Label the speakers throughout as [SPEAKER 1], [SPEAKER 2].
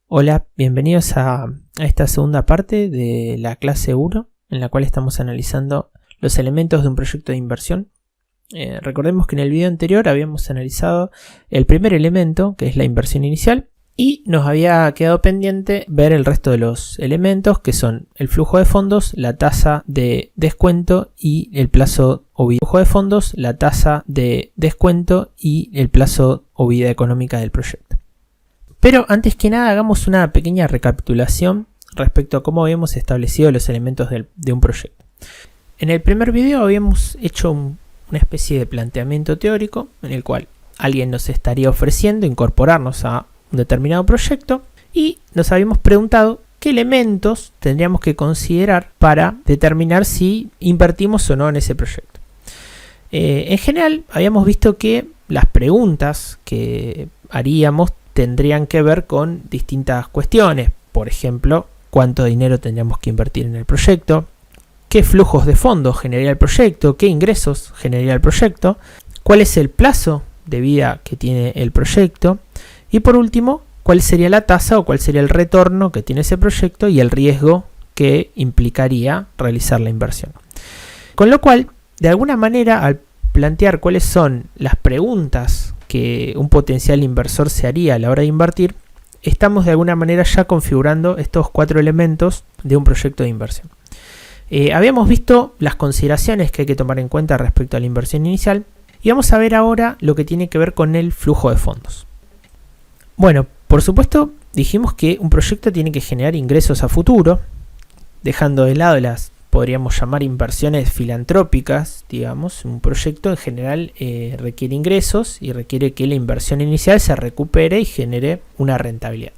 [SPEAKER 1] Hola, bienvenidos a esta segunda parte de la clase 1, en la cual estamos analizando los elementos de un proyecto de inversión. Recordemos que en el video anterior habíamos analizado el primer elemento, que es la inversión inicial, y nos había quedado pendiente ver el resto de los elementos, que son el flujo de fondos, la tasa de descuento y el plazo o vida. Flujo de fondos, la tasa de descuento y el plazo o vida económica del proyecto. Pero antes que nada hagamos una pequeña recapitulación respecto a cómo habíamos establecido los elementos de un proyecto. En el primer video habíamos hecho una especie de planteamiento teórico en el cual alguien nos estaría ofreciendo incorporarnos a un determinado proyecto y nos habíamos preguntado qué elementos tendríamos que considerar para determinar si invertimos o no en ese proyecto. En general habíamos visto que las preguntas que haríamos tendrían que ver con distintas cuestiones. Por ejemplo, cuánto dinero tendríamos que invertir en el proyecto, qué flujos de fondos generaría el proyecto, qué ingresos generaría el proyecto, cuál es el plazo de vida que tiene el proyecto y por último, cuál sería la tasa o cuál sería el retorno que tiene ese proyecto y el riesgo que implicaría realizar la inversión. Con lo cual, de alguna manera, al plantear cuáles son las preguntas que un potencial inversor se haría a la hora de invertir, estamos de alguna manera ya configurando estos 4 elementos de un proyecto de inversión. Habíamos visto las consideraciones que hay que tomar en cuenta respecto a la inversión inicial y vamos a ver ahora lo que tiene que ver con el flujo de fondos. Bueno, por supuesto dijimos que un proyecto tiene que generar ingresos a futuro, dejando de lado las podríamos llamar inversiones filantrópicas, digamos. Un proyecto en general requiere ingresos y requiere que la inversión inicial se recupere y genere una rentabilidad.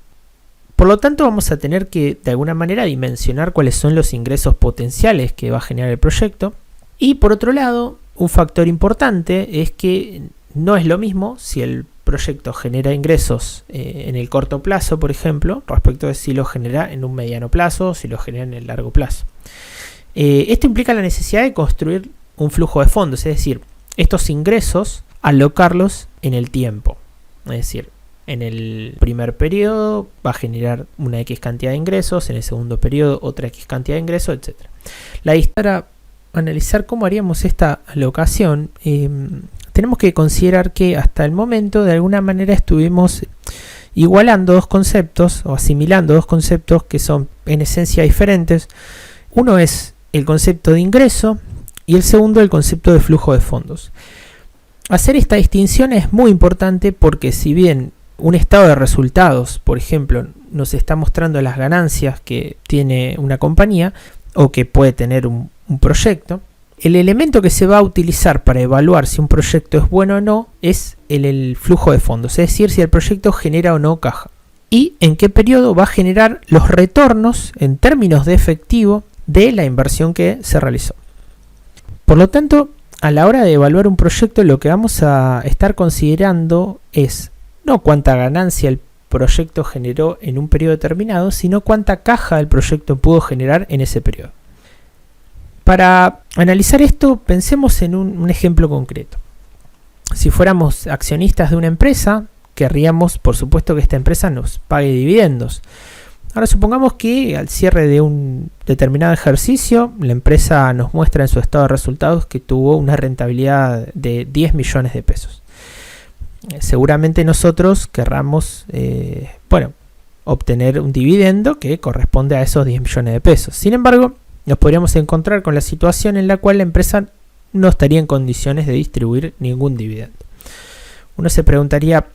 [SPEAKER 1] Por lo tanto, vamos a tener que de alguna manera dimensionar cuáles son los ingresos potenciales que va a generar el proyecto. Y por otro lado, un factor importante es que no es lo mismo si el proyecto genera ingresos en el corto plazo, por ejemplo, respecto de si lo genera en un mediano plazo o si lo genera en el largo plazo. Esto implica la necesidad de construir un flujo de fondos, es decir, estos ingresos alocarlos en el tiempo. Es decir, en el primer periodo va a generar una X cantidad de ingresos, en el segundo periodo otra X cantidad de ingresos, etc. La idea para analizar cómo haríamos esta alocación, tenemos que considerar que hasta el momento de alguna manera estuvimos igualando dos conceptos o asimilando dos conceptos que son en esencia diferentes. Uno es el concepto de ingreso y el segundo el concepto de flujo de fondos. Hacer esta distinción es muy importante porque si bien un estado de resultados, por ejemplo, nos está mostrando las ganancias que tiene una compañía o que puede tener un proyecto, el elemento que se va a utilizar para evaluar si un proyecto es bueno o no es el flujo de fondos, es decir, si el proyecto genera o no caja y en qué periodo va a generar los retornos en términos de efectivo de la inversión que se realizó. Por lo tanto, a la hora de evaluar un proyecto, lo que vamos a estar considerando es no cuánta ganancia el proyecto generó en un periodo determinado, sino cuánta caja el proyecto pudo generar en ese periodo. Para analizar esto, pensemos en un ejemplo concreto. Si fuéramos accionistas de una empresa, querríamos, por supuesto, que esta empresa nos pague dividendos. Ahora supongamos que al cierre de un determinado ejercicio, la empresa nos muestra en su estado de resultados que tuvo una rentabilidad de 10 millones de pesos. Seguramente nosotros querramos obtener un dividendo que corresponde a esos 10 millones de pesos. Sin embargo, nos podríamos encontrar con la situación en la cual la empresa no estaría en condiciones de distribuir ningún dividendo. Uno se preguntaría,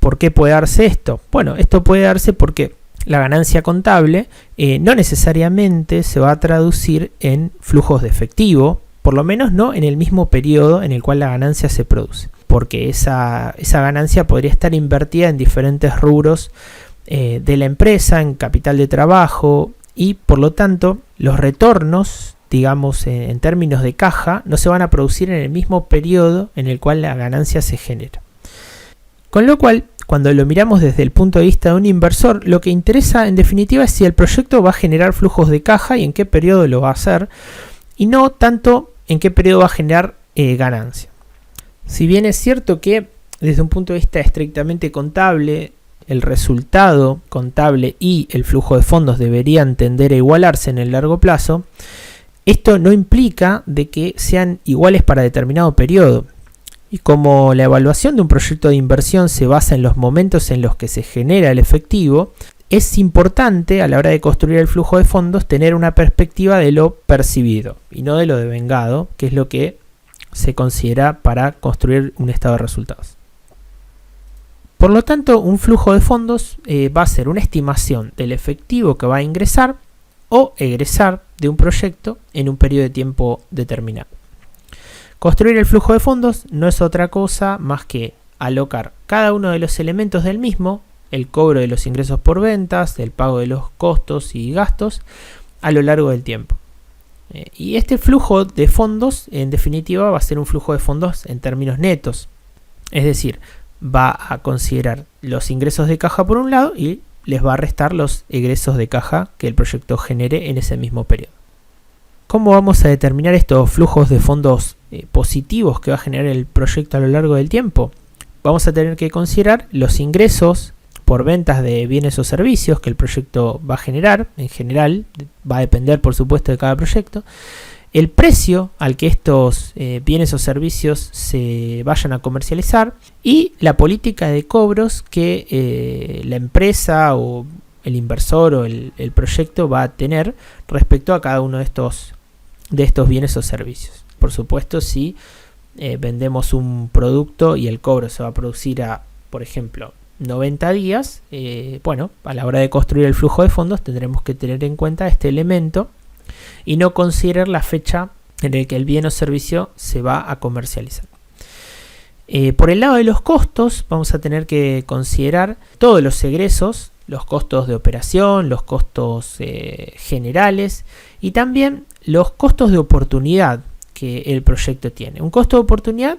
[SPEAKER 1] ¿por qué puede darse esto? Bueno, esto puede darse porque la ganancia contable no necesariamente se va a traducir en flujos de efectivo, por lo menos no en el mismo periodo en el cual la ganancia se produce, porque esa ganancia podría estar invertida en diferentes rubros de la empresa, en capital de trabajo y por lo tanto los retornos, digamos en términos de caja, no se van a producir en el mismo periodo en el cual la ganancia se genera. Con lo cual, cuando lo miramos desde el punto de vista de un inversor, lo que interesa en definitiva es si el proyecto va a generar flujos de caja y en qué periodo lo va a hacer, y no tanto en qué periodo va a generar ganancia. Si bien es cierto que desde un punto de vista estrictamente contable el resultado contable y el flujo de fondos deberían tender a igualarse en el largo plazo, esto no implica de que sean iguales para determinado periodo. Y como la evaluación de un proyecto de inversión se basa en los momentos en los que se genera el efectivo, es importante a la hora de construir el flujo de fondos tener una perspectiva de lo percibido y no de lo devengado, que es lo que se considera para construir un estado de resultados. Por lo tanto, un flujo de fondos va a ser una estimación del efectivo que va a ingresar o egresar de un proyecto en un periodo de tiempo determinado. Construir el flujo de fondos no es otra cosa más que alocar cada uno de los elementos del mismo, el cobro de los ingresos por ventas, el pago de los costos y gastos a lo largo del tiempo. Y este flujo de fondos, en definitiva, va a ser un flujo de fondos en términos netos. Es decir, va a considerar los ingresos de caja por un lado y les va a restar los egresos de caja que el proyecto genere en ese mismo periodo. ¿Cómo vamos a determinar estos flujos de fondos positivos que va a generar el proyecto a lo largo del tiempo? Vamos a tener que considerar los ingresos por ventas de bienes o servicios que el proyecto va a generar. En general, va a depender por supuesto de cada proyecto. El precio al que estos bienes o servicios se vayan a comercializar y la política de cobros que la empresa o el inversor o el proyecto va a tener respecto a cada uno de estos bienes o servicios. Por supuesto, si vendemos un producto y el cobro se va a producir a, por ejemplo, 90 días, a la hora de construir el flujo de fondos tendremos que tener en cuenta este elemento y no considerar la fecha en la que el bien o servicio se va a comercializar. Por el lado de los costos, vamos a tener que considerar todos los egresos, los costos de operación, los costos generales y también los costos de oportunidad que el proyecto tiene. Un costo de oportunidad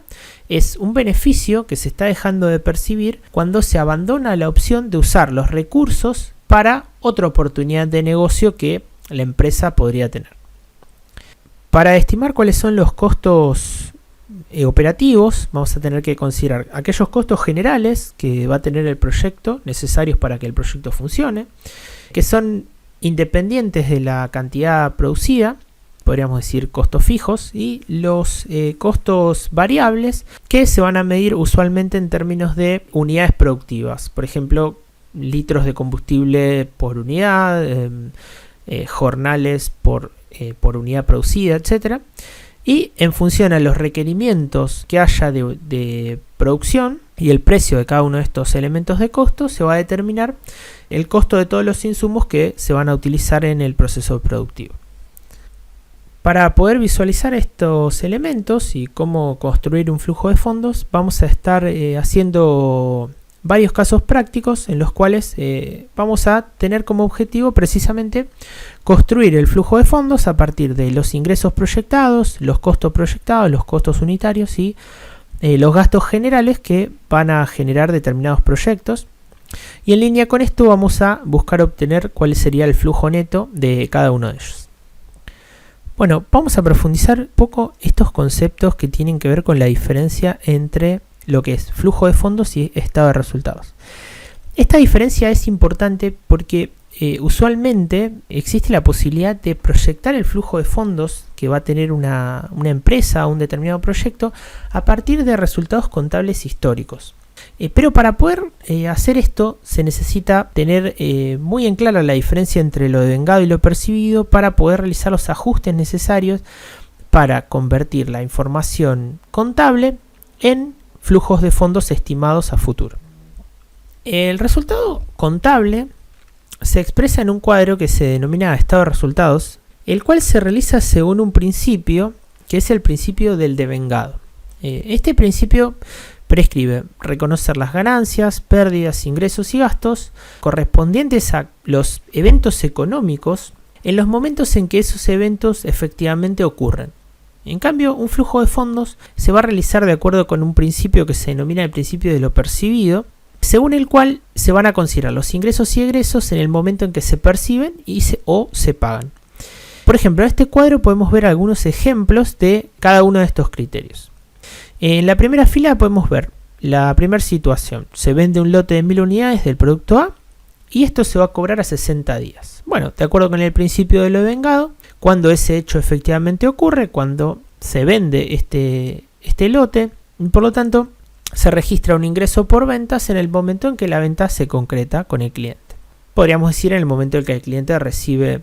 [SPEAKER 1] es un beneficio que se está dejando de percibir cuando se abandona la opción de usar los recursos para otra oportunidad de negocio que la empresa podría tener. Para estimar cuáles son los costos operativos, vamos a tener que considerar aquellos costos generales que va a tener el proyecto, necesarios para que el proyecto funcione, que son independientes de la cantidad producida, podríamos decir costos fijos, y los costos variables que se van a medir usualmente en términos de unidades productivas, por ejemplo, litros de combustible por unidad, jornales por unidad producida, etc. Y en función a los requerimientos que haya de producción y el precio de cada uno de estos elementos de costo, se va a determinar el costo de todos los insumos que se van a utilizar en el proceso productivo. Para poder visualizar estos elementos y cómo construir un flujo de fondos, vamos a estar haciendo varios casos prácticos en los cuales vamos a tener como objetivo precisamente construir el flujo de fondos a partir de los ingresos proyectados, los costos proyectados, los costos unitarios y los gastos generales que van a generar determinados proyectos. Y en línea con esto vamos a buscar obtener cuál sería el flujo neto de cada uno de ellos. Bueno, vamos a profundizar un poco estos conceptos que tienen que ver con la diferencia entre lo que es flujo de fondos y estado de resultados. Esta diferencia es importante porque usualmente existe la posibilidad de proyectar el flujo de fondos que va a tener una empresa o un determinado proyecto a partir de resultados contables históricos. Pero para poder hacer esto se necesita tener muy en clara la diferencia entre lo devengado y lo percibido para poder realizar los ajustes necesarios para convertir la información contable en flujos de fondos estimados a futuro. El resultado contable se expresa en un cuadro que se denomina estado de resultados, el cual se realiza según un principio que es el principio del devengado. Este principio prescribe reconocer las ganancias, pérdidas, ingresos y gastos correspondientes a los eventos económicos en los momentos en que esos eventos efectivamente ocurren. En cambio, un flujo de fondos se va a realizar de acuerdo con un principio que se denomina el principio de lo percibido, según el cual se van a considerar los ingresos y egresos en el momento en que se perciben o se pagan. Por ejemplo, en este cuadro podemos ver algunos ejemplos de cada uno de estos criterios. En la primera fila podemos ver la primera situación, se vende un lote de 1000 unidades del producto A y esto se va a cobrar a 60 días. Bueno, de acuerdo con el principio de lo devengado, cuando ese hecho efectivamente ocurre, cuando se vende este lote, y por lo tanto se registra un ingreso por ventas en el momento en que la venta se concreta con el cliente. Podríamos decir en el momento en que el cliente recibe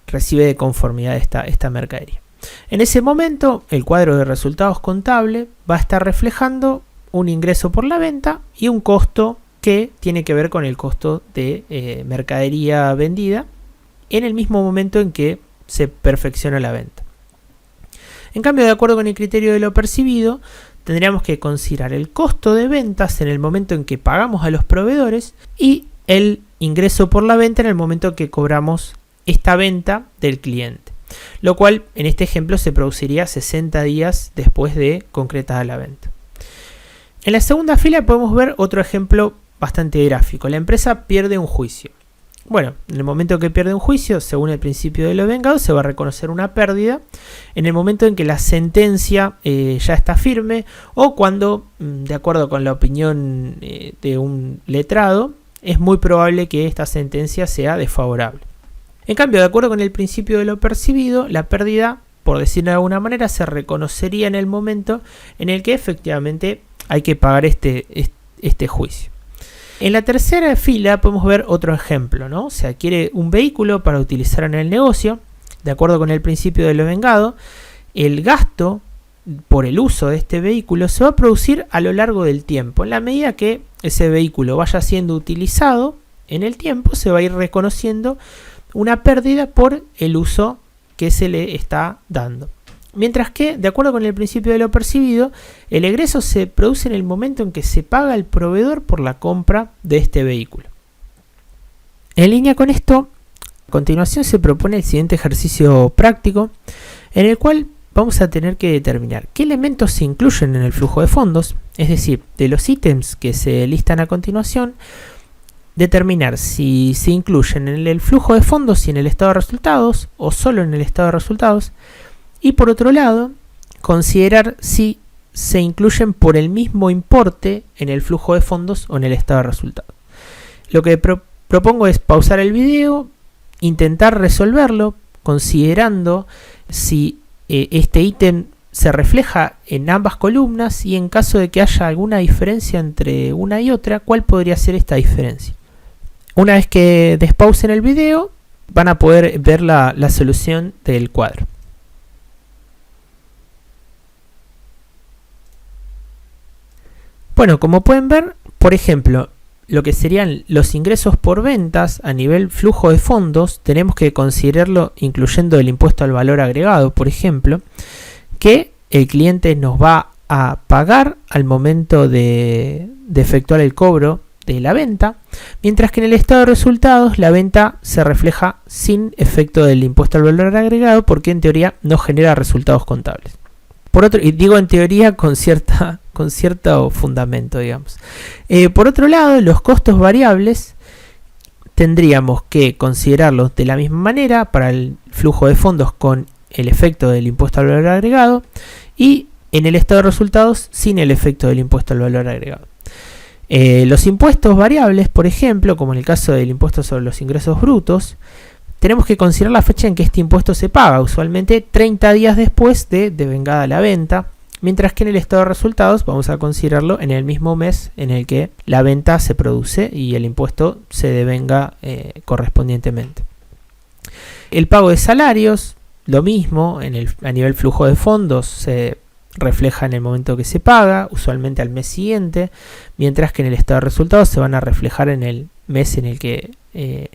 [SPEAKER 1] de conformidad esta mercadería. En ese momento, el cuadro de resultados contable va a estar reflejando un ingreso por la venta y un costo que tiene que ver con el costo de mercadería vendida en el mismo momento en que se perfecciona la venta. En cambio, de acuerdo con el criterio de lo percibido, tendríamos que considerar el costo de ventas en el momento en que pagamos a los proveedores y el ingreso por la venta en el momento en que cobramos esta venta del cliente, lo cual en este ejemplo se produciría 60 días después de concretada la venta. En la segunda fila podemos ver otro ejemplo bastante gráfico. La empresa pierde un juicio. Bueno, en el momento que pierde un juicio, según el principio de lo devengado, se va a reconocer una pérdida en el momento en que la sentencia ya está firme o cuando, de acuerdo con la opinión de un letrado, es muy probable que esta sentencia sea desfavorable. En cambio, de acuerdo con el principio de lo percibido, la pérdida, por decirlo de alguna manera, se reconocería en el momento en el que efectivamente hay que pagar este juicio. En la tercera fila podemos ver otro ejemplo, ¿no? Se adquiere un vehículo para utilizar en el negocio. De acuerdo con el principio de lo devengado, el gasto por el uso de este vehículo se va a producir a lo largo del tiempo. En la medida que ese vehículo vaya siendo utilizado en el tiempo, se va a ir reconociendo una pérdida por el uso que se le está dando. Mientras que, de acuerdo con el principio de lo percibido, el egreso se produce en el momento en que se paga al proveedor por la compra de este vehículo. En línea con esto, a continuación se propone el siguiente ejercicio práctico, en el cual vamos a tener que determinar qué elementos se incluyen en el flujo de fondos, es decir, de los ítems que se listan a continuación, determinar si se incluyen en el flujo de fondos y en el estado de resultados o solo en el estado de resultados. Y por otro lado, considerar si se incluyen por el mismo importe en el flujo de fondos o en el estado de resultados. Lo que propongo es pausar el video, intentar resolverlo, considerando si este ítem se refleja en ambas columnas y en caso de que haya alguna diferencia entre una y otra, ¿cuál podría ser esta diferencia? Una vez que despausen el video, van a poder ver la solución del cuadro. Bueno, como pueden ver, por ejemplo, lo que serían los ingresos por ventas a nivel flujo de fondos, tenemos que considerarlo incluyendo el impuesto al valor agregado, por ejemplo, que el cliente nos va a pagar al momento de efectuar el cobro de la venta, mientras que en el estado de resultados la venta se refleja sin efecto del impuesto al valor agregado porque en teoría no genera resultados contables. Por otro, y digo en teoría con cierto fundamento, digamos. Por otro lado, los costos variables tendríamos que considerarlos de la misma manera para el flujo de fondos con el efecto del impuesto al valor agregado y en el estado de resultados sin el efecto del impuesto al valor agregado. Los impuestos variables, por ejemplo, como en el caso del impuesto sobre los ingresos brutos, tenemos que considerar la fecha en que este impuesto se paga, usualmente 30 días después de devengada la venta, mientras que en el estado de resultados vamos a considerarlo en el mismo mes en el que la venta se produce y el impuesto se devenga correspondientemente. El pago de salarios, lo mismo, a nivel flujo de fondos se refleja en el momento que se paga, usualmente al mes siguiente, mientras que en el estado de resultados se van a reflejar en el mes en el que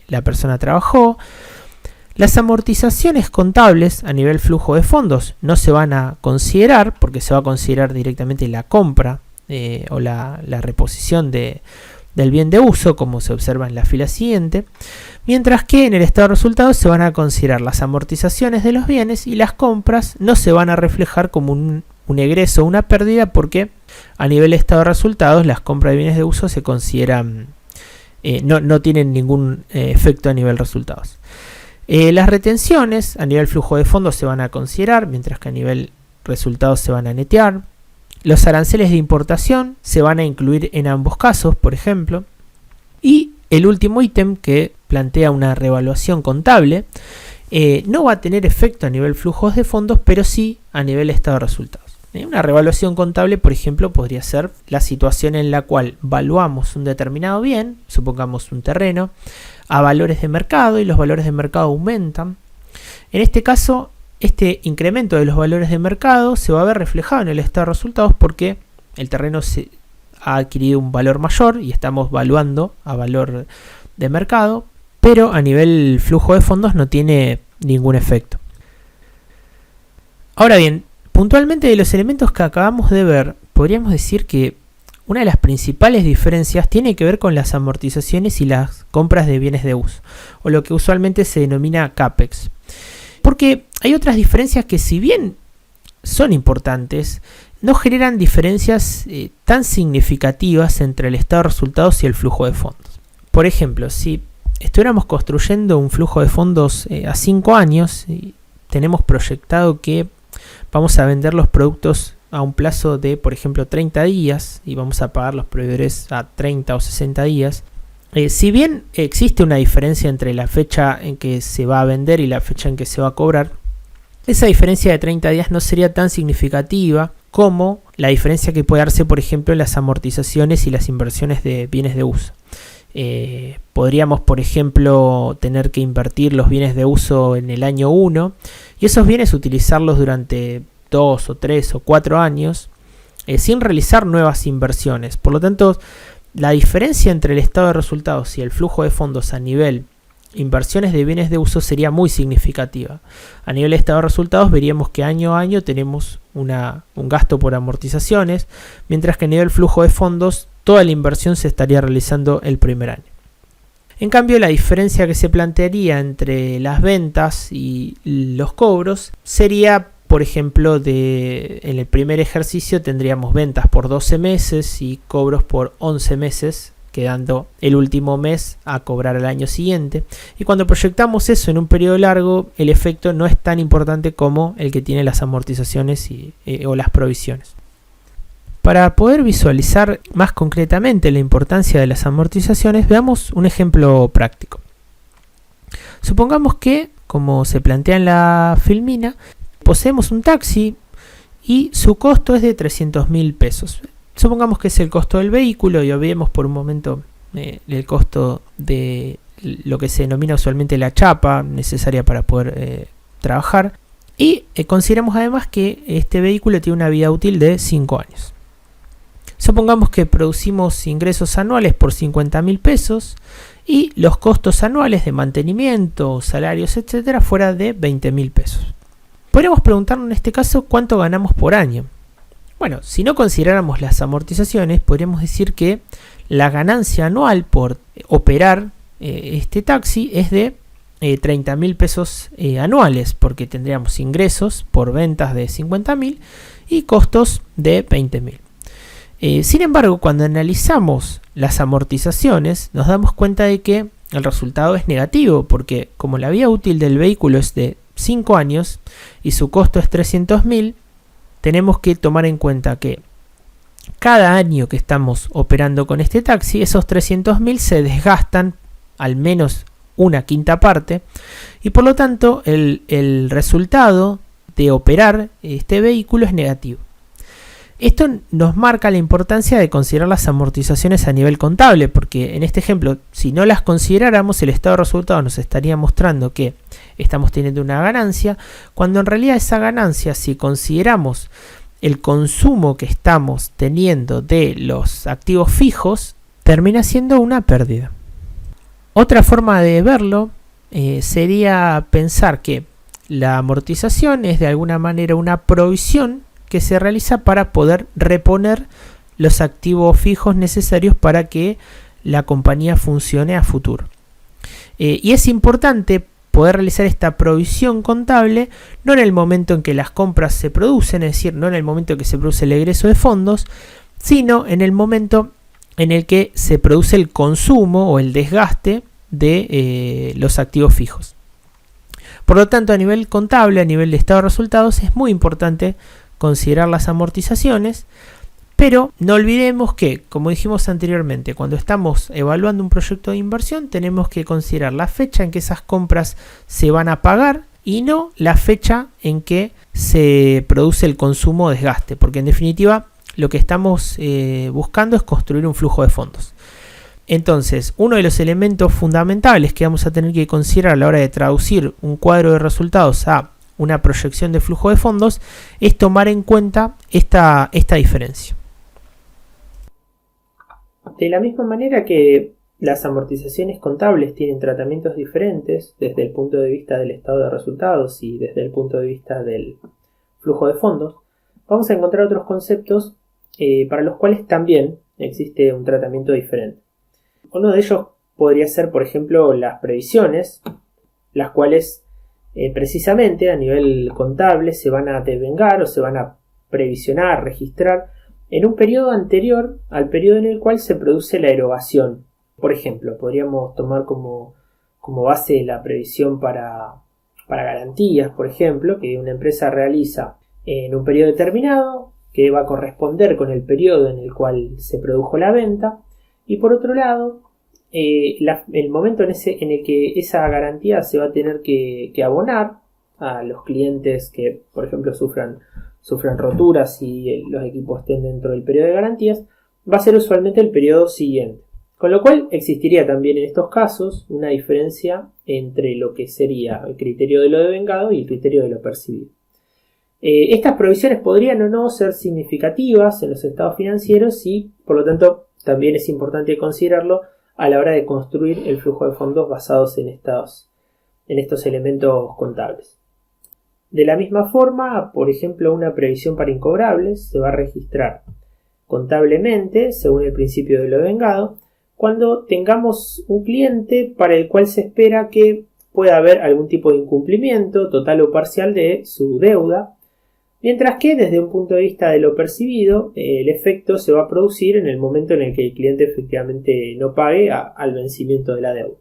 [SPEAKER 1] la persona trabajó. Las amortizaciones contables a nivel flujo de fondos no se van a considerar porque se va a considerar directamente la compra o la reposición del bien de uso, como se observa en la fila siguiente, mientras que en el estado de resultados se van a considerar las amortizaciones de los bienes y las compras no se van a reflejar como un egreso o una pérdida porque a nivel de estado de resultados las compras de bienes de uso se consideran, no tienen ningún efecto a nivel resultados. Las retenciones a nivel flujo de fondos se van a considerar, mientras que a nivel resultados se van a netear. Los aranceles de importación se van a incluir en ambos casos, por ejemplo. Y el último ítem, que plantea una revaluación contable, no va a tener efecto a nivel flujos de fondos, pero sí a nivel estado de resultados. Una revaluación contable, por ejemplo, podría ser la situación en la cual valuamos un determinado bien, supongamos un terreno, a valores de mercado y los valores de mercado aumentan. En este caso, este incremento de los valores de mercado se va a ver reflejado en el estado de resultados porque el terreno ha adquirido un valor mayor y estamos valuando a valor de mercado, pero a nivel flujo de fondos no tiene ningún efecto. Ahora bien, puntualmente de los elementos que acabamos de ver, podríamos decir que una de las principales diferencias tiene que ver con las amortizaciones y las compras de bienes de uso, o lo que usualmente se denomina CAPEX. Porque hay otras diferencias que, si bien son importantes, no generan diferencias tan significativas entre el estado de resultados y el flujo de fondos. Por ejemplo, si estuviéramos construyendo un flujo de fondos a 5 años y tenemos proyectado que vamos a vender los productos a un plazo de, por ejemplo, 30 días y vamos a pagar los proveedores a 30 o 60 días. Si bien existe una diferencia entre la fecha en que se va a vender y la fecha en que se va a cobrar, esa diferencia de 30 días no sería tan significativa como la diferencia que puede darse, por ejemplo, en las amortizaciones y las inversiones de bienes de uso. Podríamos, por ejemplo, tener que invertir los bienes de uso en el año 1 y esos bienes utilizarlos durante 2 o 3 o 4 años sin realizar nuevas inversiones. Por lo tanto, la diferencia entre el estado de resultados y el flujo de fondos a nivel inversiones de bienes de uso sería muy significativa. A nivel de estado de resultados veríamos que año a año tenemos un gasto por amortizaciones, mientras que a nivel flujo de fondos toda la inversión se estaría realizando el primer año. En cambio, la diferencia que se plantearía entre las ventas y los cobros sería, por ejemplo, en el primer ejercicio tendríamos ventas por 12 meses y cobros por 11 meses, quedando el último mes a cobrar al año siguiente. Y cuando proyectamos eso en un periodo largo, el efecto no es tan importante como el que tienen las amortizaciones o las provisiones. Para poder visualizar más concretamente la importancia de las amortizaciones, veamos un ejemplo práctico. Supongamos que, como se plantea en la filmina, poseemos un taxi y su costo es de 300.000 pesos. Supongamos que es el costo del vehículo y olvidemos por un momento el costo de lo que se denomina usualmente la chapa necesaria para poder trabajar. Y consideramos además que este vehículo tiene una vida útil de 5 años. Supongamos que producimos ingresos anuales por 50.000 pesos y los costos anuales de mantenimiento, salarios, etcétera, fuera de 20.000 pesos. Podríamos preguntarnos en este caso cuánto ganamos por año. Bueno, si no consideráramos las amortizaciones, podríamos decir que la ganancia anual por operar este taxi es de 30.000 pesos anuales, porque tendríamos ingresos por ventas de 50.000 y costos de 20.000. Sin embargo, cuando analizamos las amortizaciones, nos damos cuenta de que el resultado es negativo, porque como la vida útil del vehículo es de 5 años y su costo es 300.000, tenemos que tomar en cuenta que cada año que estamos operando con este taxi, esos 300.000 se desgastan al menos una quinta parte y por lo tanto el resultado de operar este vehículo es negativo. Esto nos marca la importancia de considerar las amortizaciones a nivel contable, porque en este ejemplo, si no las consideráramos, el estado de resultados nos estaría mostrando que estamos teniendo una ganancia, cuando en realidad esa ganancia, si consideramos el consumo que estamos teniendo de los activos fijos, termina siendo una pérdida. Otra forma de verlo sería pensar que la amortización es de alguna manera una provisión que se realiza para poder reponer los activos fijos necesarios para que la compañía funcione a futuro. Y es importante poder realizar esta provisión contable no en el momento en que las compras se producen, es decir, no en el momento en que se produce el egreso de fondos, sino en el momento en el que se produce el consumo o el desgaste de los activos fijos. Por lo tanto, a nivel contable, a nivel de estado de resultados, es muy importante considerar las amortizaciones Pero no olvidemos que, como dijimos anteriormente, cuando estamos evaluando un proyecto de inversión tenemos que considerar la fecha en que esas compras se van a pagar y no la fecha en que se produce el consumo o desgaste, porque en definitiva lo que estamos buscando es construir un flujo de fondos. Entonces, uno de los elementos fundamentales que vamos a tener que considerar a la hora de traducir un cuadro de resultados a una proyección de flujo de fondos es tomar en cuenta esta diferencia. De la misma manera que las amortizaciones contables tienen tratamientos diferentes desde el punto de vista del estado de resultados y desde el punto de vista del flujo de fondos, vamos a encontrar otros conceptos para los cuales también existe un tratamiento diferente. Uno de ellos podría ser, por ejemplo, las previsiones, las cuales precisamente a nivel contable se van a devengar o se van a previsionar, registrar en un periodo anterior al periodo en el cual se produce la erogación. Por ejemplo, podríamos tomar como base la previsión para garantías, por ejemplo, que una empresa realiza en un periodo determinado, que va a corresponder con el periodo en el cual se produjo la venta, y por otro lado, el momento en el que esa garantía se va a tener que abonar a los clientes que, por ejemplo, sufran roturas y los equipos estén dentro del periodo de garantías, va a ser usualmente el periodo siguiente. Con lo cual existiría también en estos casos una diferencia entre lo que sería el criterio de lo devengado y el criterio de lo percibido. Estas provisiones podrían o no ser significativas en los estados financieros y, por lo tanto, también es importante considerarlo a la hora de construir el flujo de fondos basados en estos elementos contables. De la misma forma, por ejemplo, una previsión para incobrables se va a registrar contablemente, según el principio de lo devengado, cuando tengamos un cliente para el cual se espera que pueda haber algún tipo de incumplimiento total o parcial de su deuda, mientras que desde un punto de vista de lo percibido, el efecto se va a producir en el momento en el que el cliente efectivamente no pague al vencimiento de la deuda.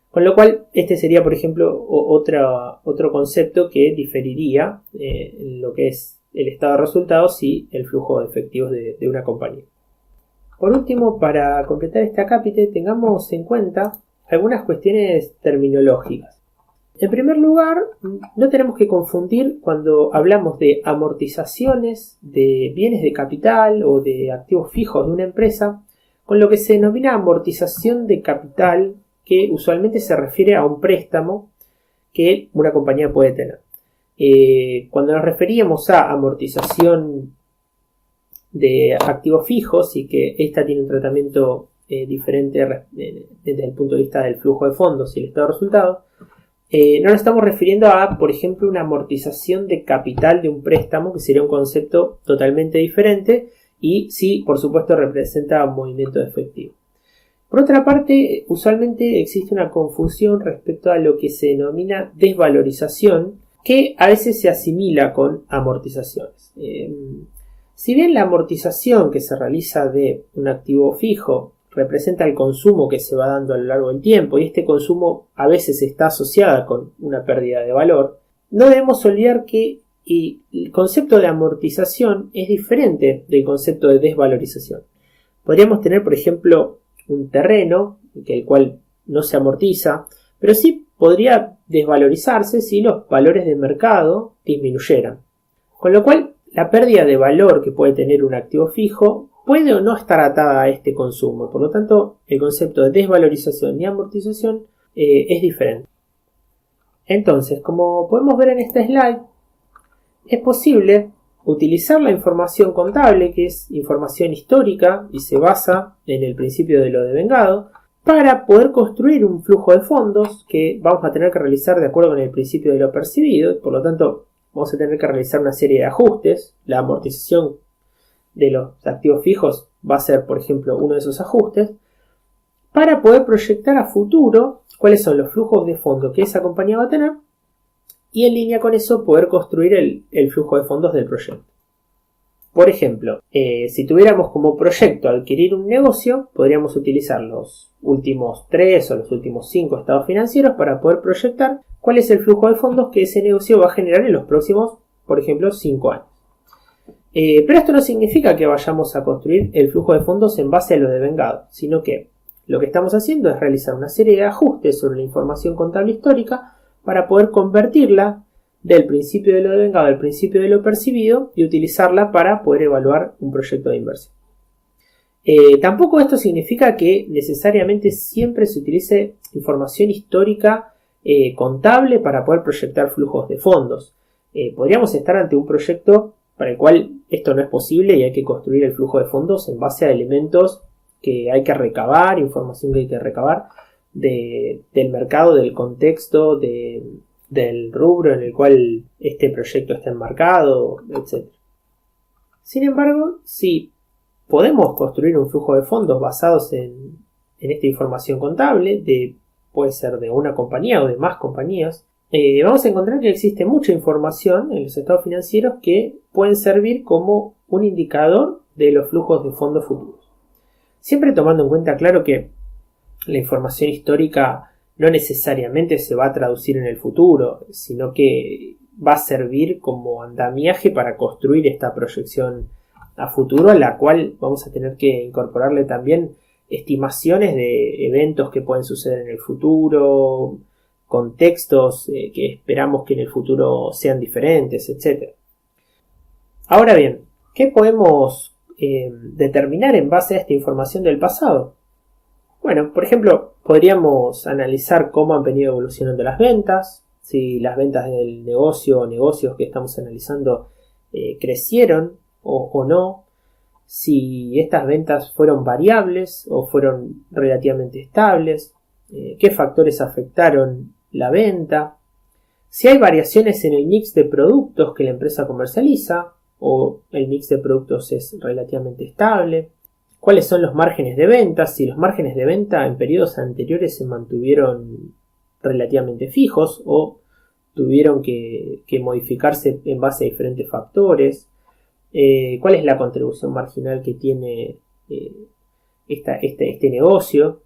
[SPEAKER 1] Con lo cual, este sería, por ejemplo, otro concepto que diferiría en lo que es el estado de resultados y el flujo de efectivos de una compañía. Por último, para completar este acápite, tengamos en cuenta algunas cuestiones terminológicas. En primer lugar, no tenemos que confundir cuando hablamos de amortizaciones de bienes de capital o de activos fijos de una empresa con lo que se denomina amortización de capital, que usualmente se refiere a un préstamo que una compañía puede tener. Cuando nos referíamos a amortización de activos fijos y que esta tiene un tratamiento diferente desde el punto de vista del flujo de fondos y el estado de resultados, no nos estamos refiriendo a, por ejemplo, una amortización de capital de un préstamo, que sería un concepto totalmente diferente y sí, por supuesto, representa un movimiento efectivo. Por otra parte, usualmente existe una confusión respecto a lo que se denomina desvalorización, que a veces se asimila con amortizaciones. Si bien la amortización que se realiza de un activo fijo representa el consumo que se va dando a lo largo del tiempo y este consumo a veces está asociada con una pérdida de valor, no debemos olvidar que el concepto de amortización es diferente del concepto de desvalorización. Podríamos tener, por ejemplo, un terreno, el cual no se amortiza, pero sí podría desvalorizarse si los valores de mercado disminuyeran. Con lo cual, la pérdida de valor que puede tener un activo fijo puede o no estar atada a este consumo. Por lo tanto, el concepto de desvalorización y amortización es diferente. Entonces, como podemos ver en este slide, es posible utilizar la información contable, que es información histórica y se basa en el principio de lo devengado, para poder construir un flujo de fondos que vamos a tener que realizar de acuerdo con el principio de lo percibido. Por lo tanto, vamos a tener que realizar una serie de ajustes. La amortización de los activos fijos va a ser, por ejemplo, uno de esos ajustes, para poder proyectar a futuro cuáles son los flujos de fondos que esa compañía va a tener y en línea con eso poder construir el flujo de fondos del proyecto. Por ejemplo, si tuviéramos como proyecto adquirir un negocio, podríamos utilizar los últimos 3 o los últimos 5 estados financieros para poder proyectar cuál es el flujo de fondos que ese negocio va a generar en los próximos, por ejemplo, 5 años. Pero esto no significa que vayamos a construir el flujo de fondos en base a lo devengado, sino que lo que estamos haciendo es realizar una serie de ajustes sobre la información contable histórica para poder convertirla del principio de lo devengado al principio de lo percibido y utilizarla para poder evaluar un proyecto de inversión. Tampoco esto significa que necesariamente siempre se utilice información histórica contable para poder proyectar flujos de fondos. Podríamos estar ante un proyecto para el cual esto no es posible y hay que construir el flujo de fondos en base a elementos que hay que recabar, información que hay que recabar del mercado, del contexto, del rubro en el cual este proyecto está enmarcado, etc. Sin embargo, si podemos construir un flujo de fondos basados en esta información contable, puede ser de una compañía o de más compañías, vamos a encontrar que existe mucha información en los estados financieros que pueden servir como un indicador de los flujos de fondos futuros. Siempre tomando en cuenta, claro, que la información histórica no necesariamente se va a traducir en el futuro, sino que va a servir como andamiaje para construir esta proyección a futuro, a la cual vamos a tener que incorporarle también estimaciones de eventos que pueden suceder en el futuro, contextos que esperamos que en el futuro sean diferentes, etc. Ahora bien, ¿qué podemos determinar en base a esta información del pasado? Bueno, por ejemplo, podríamos analizar cómo han venido evolucionando las ventas, si las ventas del negocio o negocios que estamos analizando crecieron o no, si estas ventas fueron variables o fueron relativamente estables, qué factores afectaron la venta, si hay variaciones en el mix de productos que la empresa comercializa o el mix de productos es relativamente estable, cuáles son los márgenes de venta, si los márgenes de venta en periodos anteriores se mantuvieron relativamente fijos o tuvieron que modificarse en base a diferentes factores, cuál es la contribución marginal que tiene este negocio.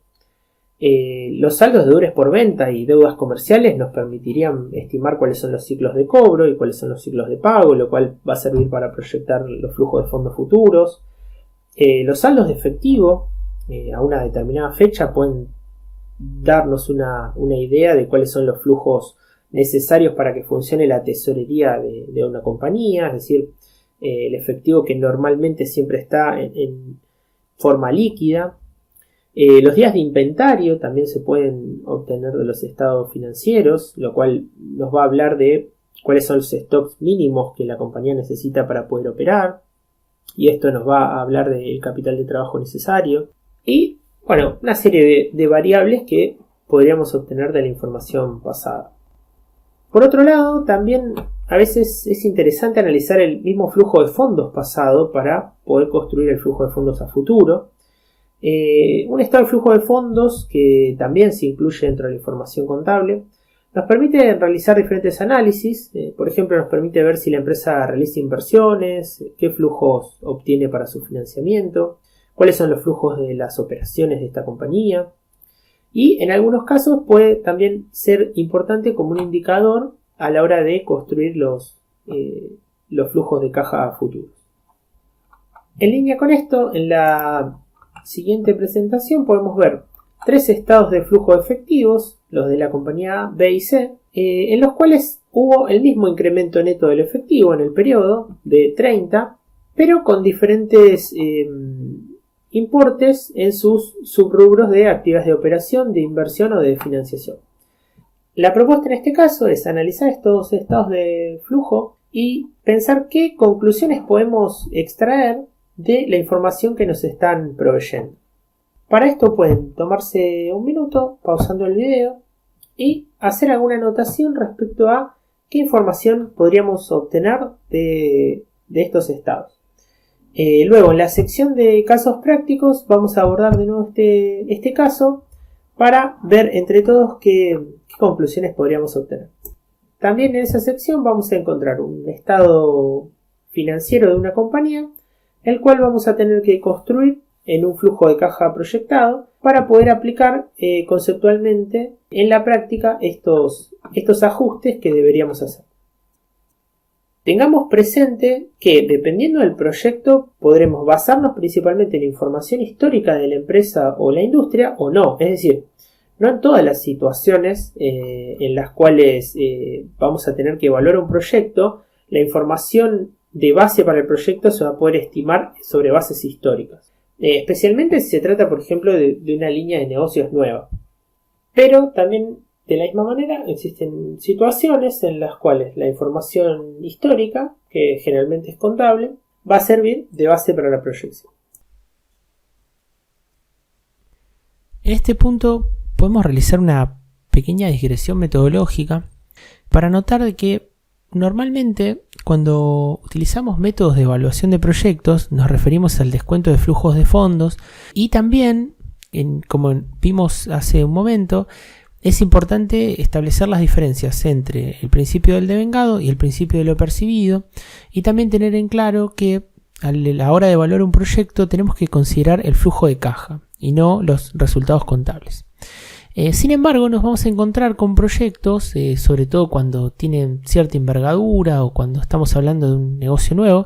[SPEAKER 1] Los saldos de deudores por venta y deudas comerciales nos permitirían estimar cuáles son los ciclos de cobro y cuáles son los ciclos de pago, lo cual va a servir para proyectar los flujos de fondos futuros. Los saldos de efectivo a una determinada fecha pueden darnos una idea de cuáles son los flujos necesarios para que funcione la tesorería de una compañía, es decir, el efectivo que normalmente siempre está en forma líquida. Los días de inventario también se pueden obtener de los estados financieros, lo cual nos va a hablar de cuáles son los stocks mínimos que la compañía necesita para poder operar, y esto nos va a hablar del capital de trabajo necesario y, bueno, una serie de variables que podríamos obtener de la información pasada. Por otro lado, también a veces es interesante analizar el mismo flujo de fondos pasado para poder construir el flujo de fondos a futuro. Un estado de flujo de fondos, que también se incluye dentro de la información contable, nos permite realizar diferentes análisis. Por ejemplo, nos permite ver si la empresa realiza inversiones, qué flujos obtiene para su financiamiento, cuáles son los flujos de las operaciones de esta compañía. Y en algunos casos puede también ser importante como un indicador a la hora de construir los flujos de caja futuros. En línea con esto, en la siguiente presentación podemos ver 3 estados de flujo efectivos, los de la compañía A, B y C, en los cuales hubo el mismo incremento neto del efectivo en el periodo de 30, pero con diferentes importes en sus subrubros de actividades de operación, de inversión o de financiación. La propuesta en este caso es analizar estos estados de flujo y pensar qué conclusiones podemos extraer de la información que nos están proveyendo. Para esto pueden tomarse un minuto pausando el video y hacer alguna anotación respecto a qué información podríamos obtener de estos estados. Luego, en la sección de casos prácticos vamos a abordar de nuevo este caso para ver entre todos qué conclusiones podríamos obtener. También en esa sección vamos a encontrar un estado financiero de una compañía, el cual vamos a tener que construir en un flujo de caja proyectado para poder aplicar conceptualmente en la práctica estos ajustes que deberíamos hacer. Tengamos presente que dependiendo del proyecto podremos basarnos principalmente en la información histórica de la empresa o la industria o no. Es decir, no en todas las situaciones en las cuales vamos a tener que evaluar un proyecto, la información de base para el proyecto se va a poder estimar sobre bases históricas. Especialmente si se trata, por ejemplo, de una línea de negocios nueva. Pero también, de la misma manera, existen situaciones en las cuales la información histórica, que generalmente es contable, va a servir de base para la proyección. En este punto podemos realizar una pequeña digresión metodológica para notar de que normalmente cuando utilizamos métodos de evaluación de proyectos nos referimos al descuento de flujos de fondos y también, como vimos hace un momento, es importante establecer las diferencias entre el principio del devengado y el principio de lo percibido y también tener en claro que a la hora de evaluar un proyecto tenemos que considerar el flujo de caja y no los resultados contables. Sin embargo, nos vamos a encontrar con proyectos, sobre todo cuando tienen cierta envergadura o cuando estamos hablando de un negocio nuevo,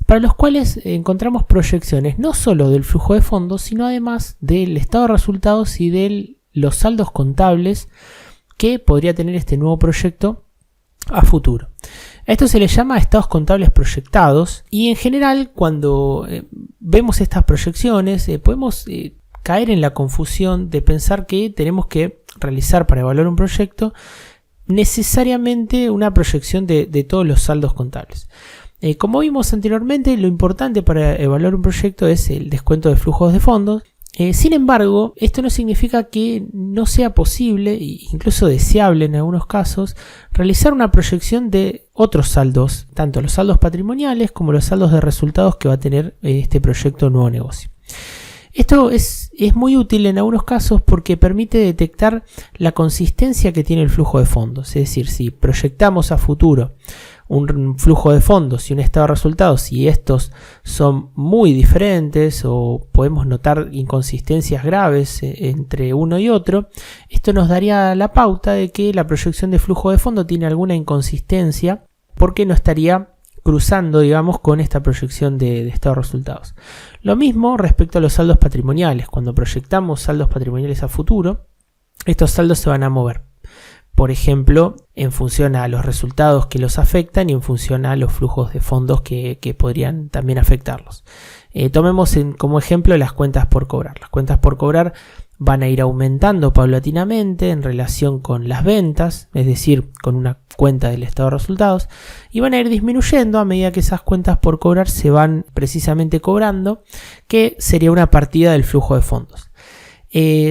[SPEAKER 1] para los cuales encontramos proyecciones no solo del flujo de fondos, sino además del estado de resultados y de los saldos contables que podría tener este nuevo proyecto a futuro. A esto se le llama estados contables proyectados y en general cuando vemos estas proyecciones podemos caer en la confusión de pensar que tenemos que realizar para evaluar un proyecto necesariamente una proyección de todos los saldos contables. Como vimos anteriormente, lo importante para evaluar un proyecto es el descuento de flujos de fondos. Sin embargo, esto no significa que no sea posible e incluso deseable en algunos casos realizar una proyección de otros saldos, tanto los saldos patrimoniales como los saldos de resultados que va a tener este proyecto nuevo negocio. Esto es muy útil en algunos casos porque permite detectar la consistencia que tiene el flujo de fondos. Es decir, si proyectamos a futuro un flujo de fondos y un estado de resultados y estos son muy diferentes o podemos notar inconsistencias graves entre uno y otro, esto nos daría la pauta de que la proyección de flujo de fondo tiene alguna inconsistencia porque no estaría cruzando, digamos, con esta proyección de estado de resultados. Lo mismo respecto a los saldos patrimoniales. Cuando proyectamos saldos patrimoniales a futuro, estos saldos se van a mover. Por ejemplo, en función a los resultados que los afectan y en función a los flujos de fondos que podrían también afectarlos. Tomemos como ejemplo las cuentas por cobrar. Las cuentas por cobrar van a ir aumentando paulatinamente en relación con las ventas, es decir, con una cuenta del estado de resultados, y van a ir disminuyendo a medida que esas cuentas por cobrar se van precisamente cobrando, que sería una partida del flujo de fondos.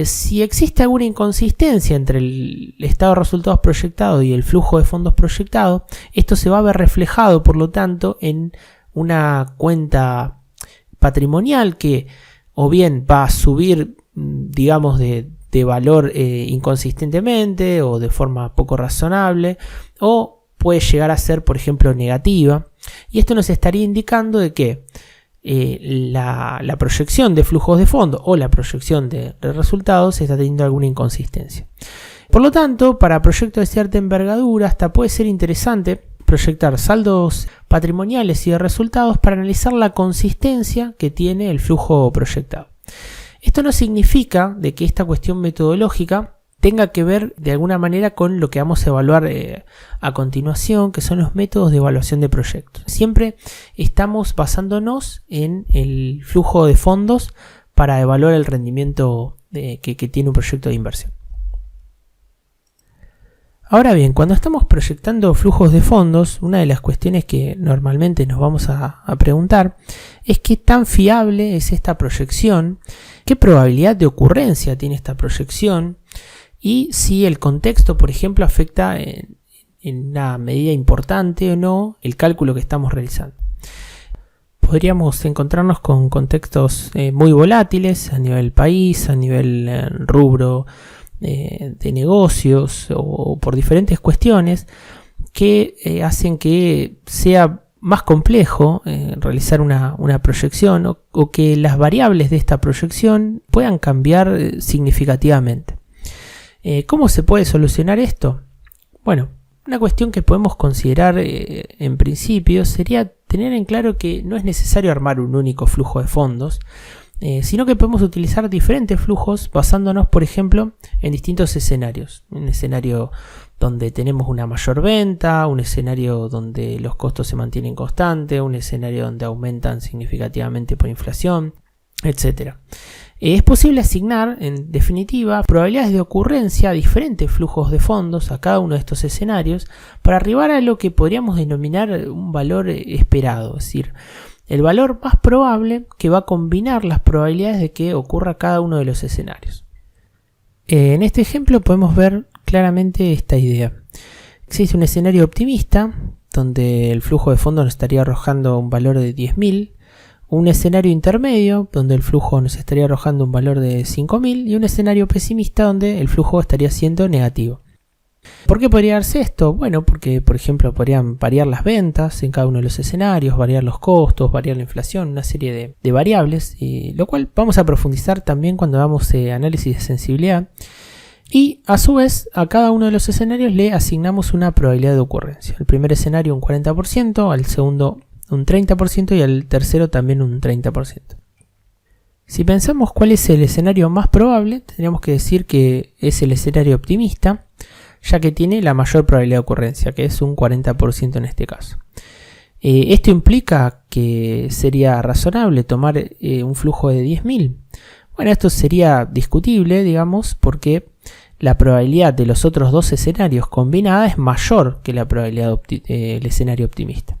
[SPEAKER 1] Si existe alguna inconsistencia entre el estado de resultados proyectado y el flujo de fondos proyectado, esto se va a ver reflejado, por lo tanto, en una cuenta patrimonial que o bien va a subir, digamos, de valor inconsistentemente o de forma poco razonable, o puede llegar a ser, por ejemplo, negativa, y esto nos estaría indicando de que la proyección de flujos de fondo o la proyección de resultados está teniendo alguna inconsistencia. Por lo tanto, para proyectos de cierta envergadura hasta puede ser interesante proyectar saldos patrimoniales y de resultados para analizar la consistencia que tiene el flujo proyectado. Esto no significa de que esta cuestión metodológica tenga que ver de alguna manera con lo que vamos a evaluar a continuación, que son los métodos de evaluación de proyectos. Siempre estamos basándonos en el flujo de fondos para evaluar el rendimiento que tiene un proyecto de inversión. Ahora bien, cuando estamos proyectando flujos de fondos, una de las cuestiones que normalmente nos vamos a preguntar es qué tan fiable es esta proyección, qué probabilidad de ocurrencia tiene esta proyección y si el contexto, por ejemplo, afecta en una medida importante o no el cálculo que estamos realizando. Podríamos encontrarnos con contextos muy volátiles a nivel país, a nivel rubro de negocios o por diferentes cuestiones que hacen que sea más complejo realizar una proyección o que las variables de esta proyección puedan cambiar significativamente. ¿Cómo se puede solucionar esto? Bueno, Una cuestión que podemos considerar en principio sería tener en claro que no es necesario armar un único flujo de fondos, sino que podemos utilizar diferentes flujos basándonos, por ejemplo, en distintos escenarios. Un escenario donde tenemos una mayor venta, un escenario donde los costos se mantienen constantes, un escenario donde aumentan significativamente por inflación, etc. Es posible asignar, en definitiva, probabilidades de ocurrencia a diferentes flujos de fondos a cada uno de estos escenarios para arribar a lo que podríamos denominar un valor esperado, es decir, el valor más probable que va a combinar las probabilidades de que ocurra cada uno de los escenarios. En este ejemplo podemos ver claramente esta idea. Existe un escenario optimista donde el flujo de fondos nos estaría arrojando un valor de 10.000, un escenario intermedio donde el flujo nos estaría arrojando un valor de 5.000 y un escenario pesimista donde el flujo estaría siendo negativo. ¿Por qué podría darse esto? Bueno, porque por ejemplo podrían variar las ventas en cada uno de los escenarios, variar los costos, variar la inflación, una serie de variables, lo cual vamos a profundizar también cuando hagamos análisis de sensibilidad. Y a su vez a cada uno de los escenarios le asignamos una probabilidad de ocurrencia. El primer escenario un 40%, al segundo un 30% y al tercero también un 30%. Si pensamos cuál es el escenario más probable, tendríamos que decir que es el escenario optimista, ya que tiene la mayor probabilidad de ocurrencia, que es un 40% en este caso. Esto implica que sería razonable tomar un flujo de 10.000. Bueno, esto sería discutible, digamos, porque la probabilidad de los otros dos escenarios combinada es mayor que la probabilidad del escenario optimista.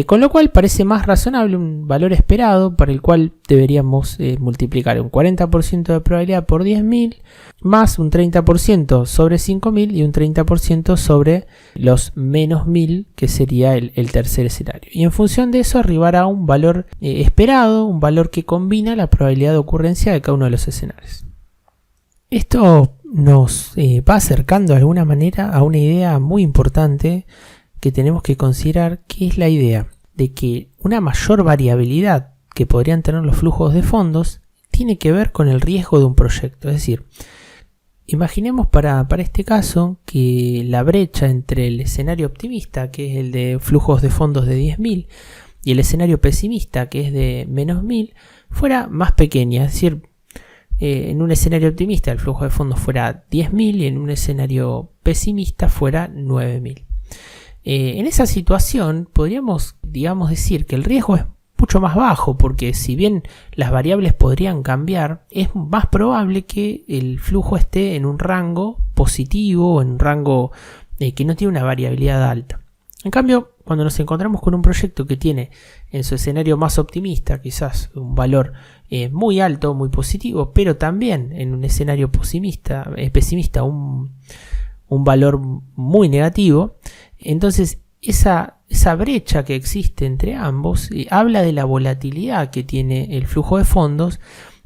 [SPEAKER 1] Con lo cual parece más razonable un valor esperado para el cual deberíamos multiplicar un 40% de probabilidad por 10.000 más un 30% sobre 5.000 y un 30% sobre los menos 1.000 que sería el tercer escenario. Y en función de eso arribar a un valor esperado, un valor que combina la probabilidad de ocurrencia de cada uno de los escenarios. Esto nos va acercando de alguna manera a una idea muy importante que tenemos que considerar, que es la idea de que una mayor variabilidad que podrían tener los flujos de fondos tiene que ver con el riesgo de un proyecto. Es decir, imaginemos para este caso que la brecha entre el escenario optimista, que es el de flujos de fondos de 10.000, y el escenario pesimista, que es de menos 1.000, fuera más pequeña. Es decir, en un escenario optimista el flujo de fondos fuera 10.000 y en un escenario pesimista fuera 9.000. En esa situación podríamos, decir que el riesgo es mucho más bajo, porque si bien las variables podrían cambiar, es más probable que el flujo esté en un rango positivo o en un rango que no tiene una variabilidad alta. En cambio, cuando nos encontramos con un proyecto que tiene en su escenario más optimista quizás un valor muy alto, muy positivo, pero también en un escenario pesimista un valor muy negativo, entonces esa brecha que existe entre ambos habla de la volatilidad que tiene el flujo de fondos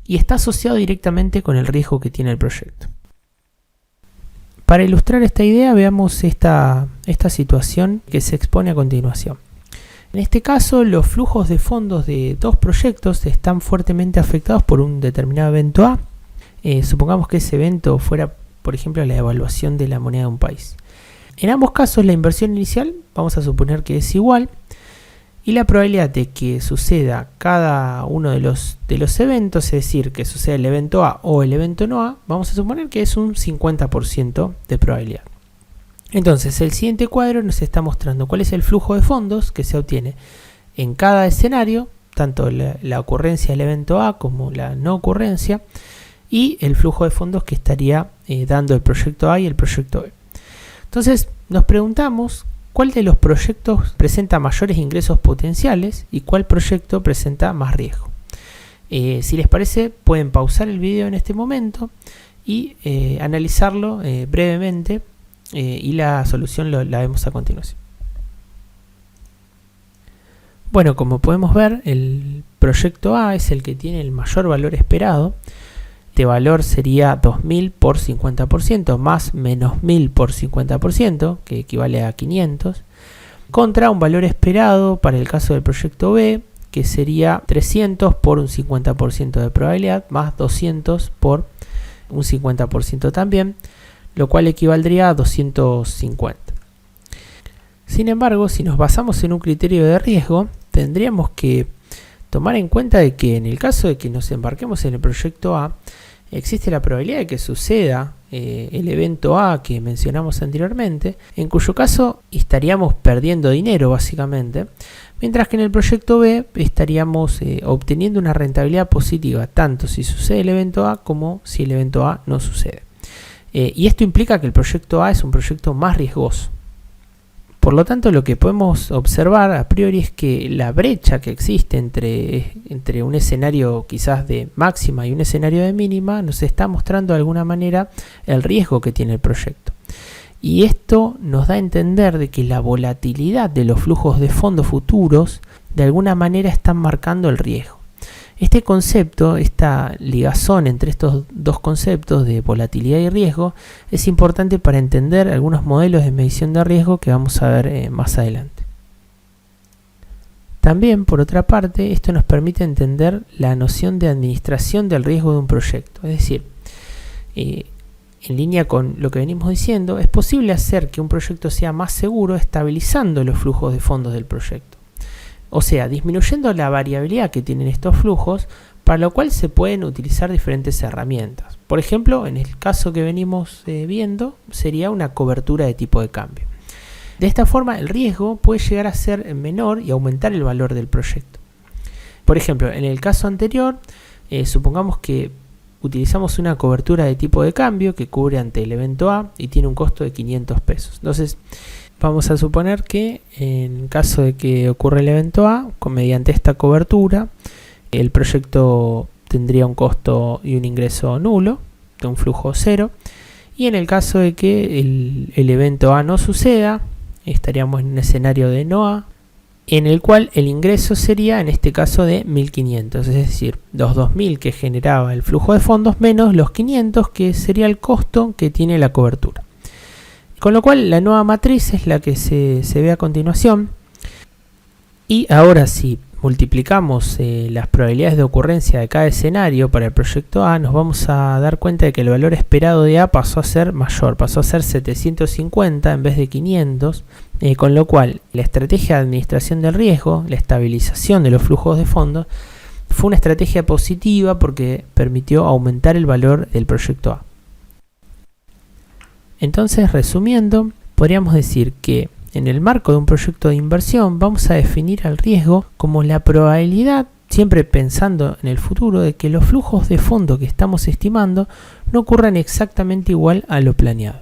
[SPEAKER 1] y está asociado directamente con el riesgo que tiene el proyecto. Para ilustrar esta idea veamos esta situación que se expone a continuación. En este caso los flujos de fondos de dos proyectos están fuertemente afectados por un determinado evento A. Supongamos que ese evento fuera, por ejemplo, la devaluación de la moneda de un país. En ambos casos la inversión inicial vamos a suponer que es igual y la probabilidad de que suceda cada uno de los eventos, es decir, que suceda el evento A o el evento no A, vamos a suponer que es un 50% de probabilidad. Entonces el siguiente cuadro nos está mostrando cuál es el flujo de fondos que se obtiene en cada escenario, tanto la ocurrencia del evento A como la no ocurrencia, y el flujo de fondos que estaría dando el proyecto A y el proyecto B. Entonces nos preguntamos cuál de los proyectos presenta mayores ingresos potenciales y cuál proyecto presenta más riesgo. Si les parece, pueden pausar el video en este momento y analizarlo brevemente y la solución la vemos a continuación. Bueno, como podemos ver, el proyecto A es el que tiene el mayor valor esperado. Este valor sería 2.000 por 50% más menos 1.000 por 50%, que equivale a 500, contra un valor esperado para el caso del proyecto B, que sería 300 por un 50% de probabilidad, más 200 por un 50% también, lo cual equivaldría a 250. Sin embargo, si nos basamos en un criterio de riesgo, tendríamos que tomar en cuenta de que en el caso de que nos embarquemos en el proyecto A, existe la probabilidad de que suceda el evento A que mencionamos anteriormente, en cuyo caso estaríamos perdiendo dinero básicamente, mientras que en el proyecto B estaríamos obteniendo una rentabilidad positiva, tanto si sucede el evento A como si el evento A no sucede. Y esto implica que el proyecto A es un proyecto más riesgoso. Por lo tanto, lo que podemos observar a priori es que la brecha que existe entre un escenario quizás de máxima y un escenario de mínima nos está mostrando de alguna manera el riesgo que tiene el proyecto. Y esto nos da a entender de que la volatilidad de los flujos de fondos futuros de alguna manera están marcando el riesgo. Este concepto, esta ligazón entre estos dos conceptos de volatilidad y riesgo es importante para entender algunos modelos de medición de riesgo que vamos a ver más adelante. También, por otra parte, esto nos permite entender la noción de administración del riesgo de un proyecto. Es decir, en línea con lo que venimos diciendo, es posible hacer que un proyecto sea más seguro estabilizando los flujos de fondos del proyecto. O sea, disminuyendo la variabilidad que tienen estos flujos, para lo cual se pueden utilizar diferentes herramientas. Por ejemplo, en el caso que venimos viendo, sería una cobertura de tipo de cambio. De esta forma, el riesgo puede llegar a ser menor y aumentar el valor del proyecto. Por ejemplo, en el caso anterior, supongamos que utilizamos una cobertura de tipo de cambio que cubre ante el evento A y tiene un costo de 500 pesos. Entonces, vamos a suponer que en caso de que ocurra el evento A, mediante esta cobertura, el proyecto tendría un costo y un ingreso nulo, de un flujo cero. Y en el caso de que el evento A no suceda, estaríamos en un escenario de no A, en el cual el ingreso sería en este caso de 1.500, es decir, los 2.000 que generaba el flujo de fondos menos los 500 que sería el costo que tiene la cobertura. Con lo cual la nueva matriz es la que se ve a continuación. Y ahora si multiplicamos las probabilidades de ocurrencia de cada escenario para el proyecto A, nos vamos a dar cuenta de que el valor esperado de A pasó a ser mayor, pasó a ser 750 en vez de 500, con lo cual la estrategia de administración del riesgo, la estabilización de los flujos de fondos, fue una estrategia positiva porque permitió aumentar el valor del proyecto A. Entonces, resumiendo, podríamos decir que en el marco de un proyecto de inversión vamos a definir al riesgo como la probabilidad, siempre pensando en el futuro, de que los flujos de fondo que estamos estimando no ocurran exactamente igual a lo planeado.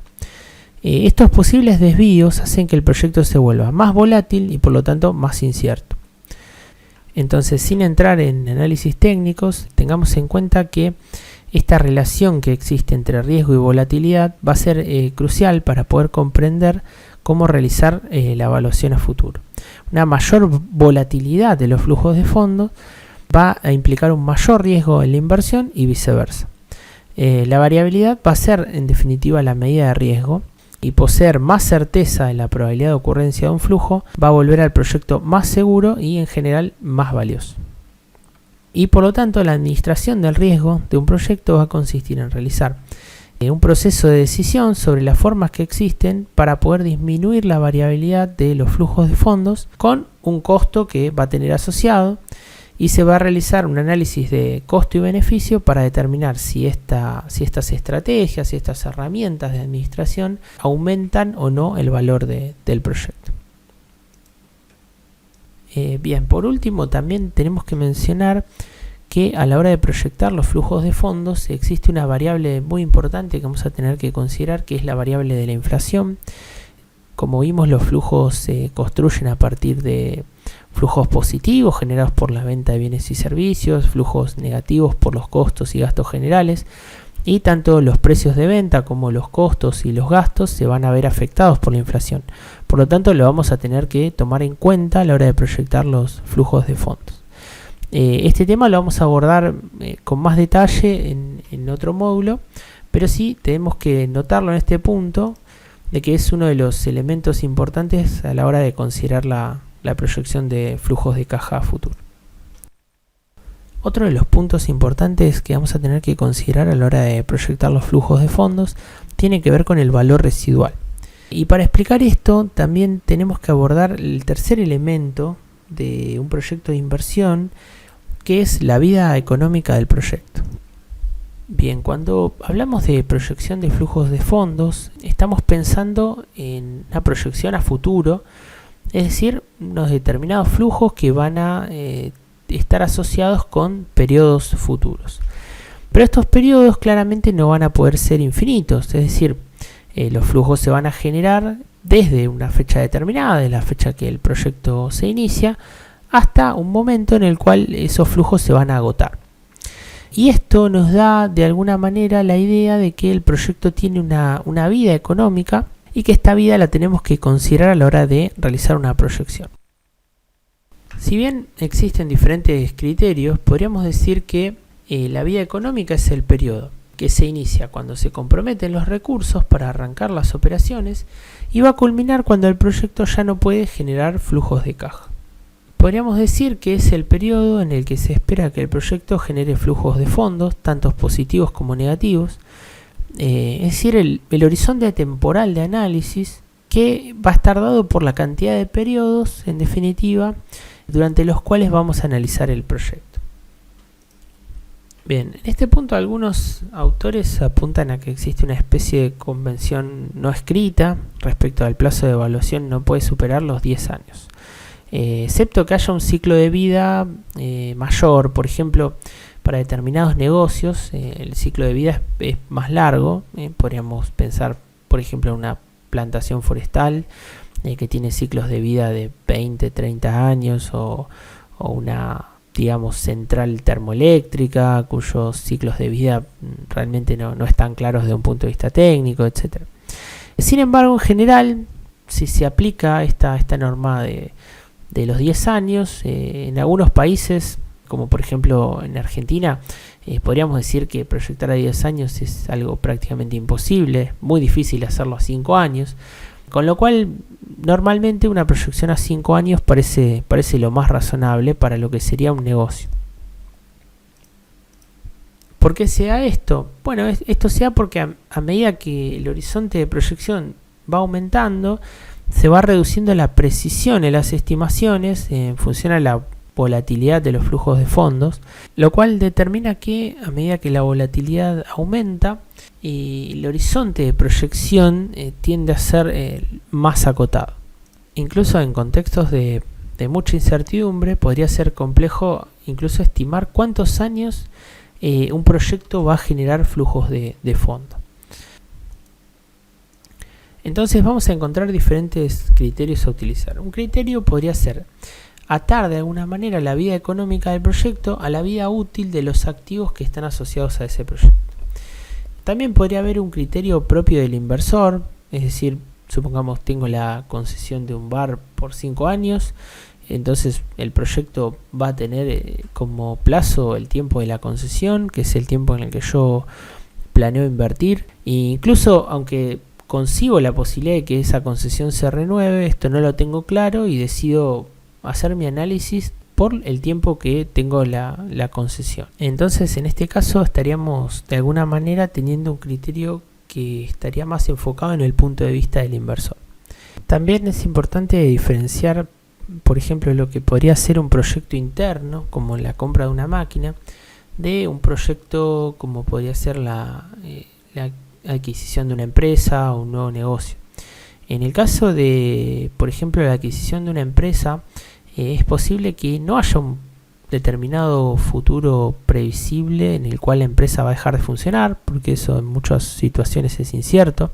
[SPEAKER 1] Estos posibles desvíos hacen que el proyecto se vuelva más volátil y por lo tanto más incierto. Entonces, sin entrar en análisis técnicos, tengamos en cuenta que esta relación que existe entre riesgo y volatilidad va a ser crucial para poder comprender cómo realizar la evaluación a futuro. Una mayor volatilidad de los flujos de fondos va a implicar un mayor riesgo en la inversión y viceversa. La variabilidad va a ser en definitiva la medida de riesgo y poseer más certeza en la probabilidad de ocurrencia de un flujo va a volver al proyecto más seguro y en general más valioso. Y por lo tanto la administración del riesgo de un proyecto va a consistir en realizar un proceso de decisión sobre las formas que existen para poder disminuir la variabilidad de los flujos de fondos con un costo que va a tener asociado, y se va a realizar un análisis de costo y beneficio para determinar si estas estrategias, si estas herramientas de administración aumentan o no el valor del proyecto. Bien, por último también tenemos que mencionar que a la hora de proyectar los flujos de fondos existe una variable muy importante que vamos a tener que considerar, que es la variable de la inflación. Como vimos, los flujos se construyen a partir de flujos positivos generados por la venta de bienes y servicios, flujos negativos por los costos y gastos generales, y tanto los precios de venta como los costos y los gastos se van a ver afectados por la inflación. Por lo tanto, lo vamos a tener que tomar en cuenta a la hora de proyectar los flujos de fondos. Este tema lo vamos a abordar con más detalle en otro módulo, pero sí tenemos que notarlo en este punto, de que es uno de los elementos importantes a la hora de considerar la proyección de flujos de caja a futuro. Otro de los puntos importantes que vamos a tener que considerar a la hora de proyectar los flujos de fondos tiene que ver con el valor residual. Y para explicar esto también tenemos que abordar el tercer elemento de un proyecto de inversión, que es la vida económica del proyecto. Bien, cuando hablamos de proyección de flujos de fondos, estamos pensando en una proyección a futuro, es decir, unos determinados flujos que van a estar asociados con periodos futuros. Pero estos periodos claramente no van a poder ser infinitos, es decir, los flujos se van a generar desde una fecha determinada, de la fecha que el proyecto se inicia, hasta un momento en el cual esos flujos se van a agotar. Y esto nos da de alguna manera la idea de que el proyecto tiene una vida económica y que esta vida la tenemos que considerar a la hora de realizar una proyección. Si bien existen diferentes criterios, podríamos decir que la vida económica es el periodo que se inicia cuando se comprometen los recursos para arrancar las operaciones y va a culminar cuando el proyecto ya no puede generar flujos de caja. Podríamos decir que es el periodo en el que se espera que el proyecto genere flujos de fondos, tanto positivos como negativos, es decir, el horizonte temporal de análisis que va a estar dado por la cantidad de periodos, en definitiva, durante los cuales vamos a analizar el proyecto. Bien, en este punto algunos autores apuntan a que existe una especie de convención no escrita respecto al plazo de evaluación no puede superar los 10 años. Excepto que haya un ciclo de vida mayor, por ejemplo, para determinados negocios el ciclo de vida es más largo. Podríamos pensar, por ejemplo, en una plantación forestal que tiene ciclos de vida de 20, 30 años o una, digamos, central termoeléctrica cuyos ciclos de vida realmente no están claros desde un punto de vista técnico, etc. Sin embargo, en general, si se aplica esta norma de los 10 años, en algunos países, como por ejemplo en Argentina, podríamos decir que proyectar a 10 años es algo prácticamente imposible, muy difícil hacerlo a 5 años, con lo cual normalmente una proyección a 5 años parece lo más razonable para lo que sería un negocio. ¿Por qué se da esto? Bueno, esto se da porque a medida que el horizonte de proyección va aumentando, se va reduciendo la precisión en las estimaciones en función a la volatilidad de los flujos de fondos, lo cual determina que a medida que la volatilidad aumenta, el horizonte de proyección tiende a ser más acotado. Incluso en contextos de mucha incertidumbre podría ser complejo incluso estimar cuántos años un proyecto va a generar flujos de fondo. Entonces vamos a encontrar diferentes criterios a utilizar. Un criterio podría ser atar de alguna manera la vida económica del proyecto a la vida útil de los activos que están asociados a ese proyecto. También podría haber un criterio propio del inversor, es decir, supongamos tengo la concesión de un bar por 5 años, entonces el proyecto va a tener como plazo el tiempo de la concesión, que es el tiempo en el que yo planeo invertir, e incluso aunque concibo la posibilidad de que esa concesión se renueve, esto no lo tengo claro y decido hacer mi análisis por el tiempo que tengo la concesión. Entonces en este caso estaríamos de alguna manera teniendo un criterio que estaría más enfocado en el punto de vista del inversor. También es importante diferenciar, por ejemplo, lo que podría ser un proyecto interno, como la compra de una máquina, de un proyecto como podría ser la adquisición de una empresa o un nuevo negocio. En el caso de, por ejemplo, la adquisición de una empresa, es posible que no haya un determinado futuro previsible en el cual la empresa va a dejar de funcionar, porque eso en muchas situaciones es incierto.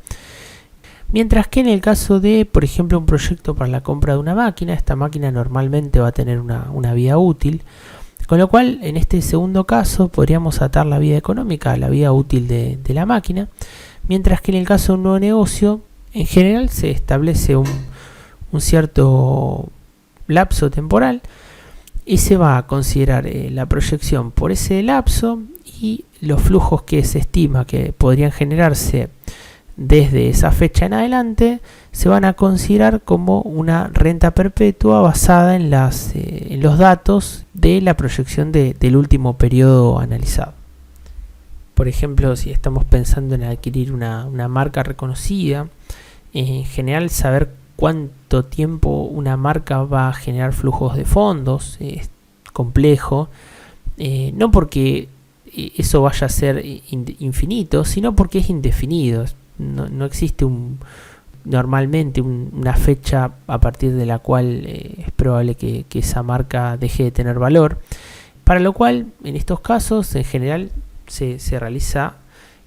[SPEAKER 1] Mientras que en el caso de, por ejemplo, un proyecto para la compra de una máquina, esta máquina normalmente va a tener una vida útil, con lo cual en este segundo caso podríamos atar la vida económica a la vida útil de la máquina, mientras que en el caso de un nuevo negocio, en general se establece un cierto lapso temporal y se va a considerar la proyección por ese lapso y los flujos que se estima que podrían generarse desde esa fecha en adelante se van a considerar como una renta perpetua basada en los datos de la proyección del último periodo analizado. Por ejemplo, si estamos pensando en adquirir una marca reconocida En general, saber cuánto tiempo una marca va a generar flujos de fondos es complejo, no porque eso vaya a ser infinito, sino porque es indefinido. No existe normalmente una fecha a partir de la cual es probable que esa marca deje de tener valor, para lo cual en estos casos en general se realiza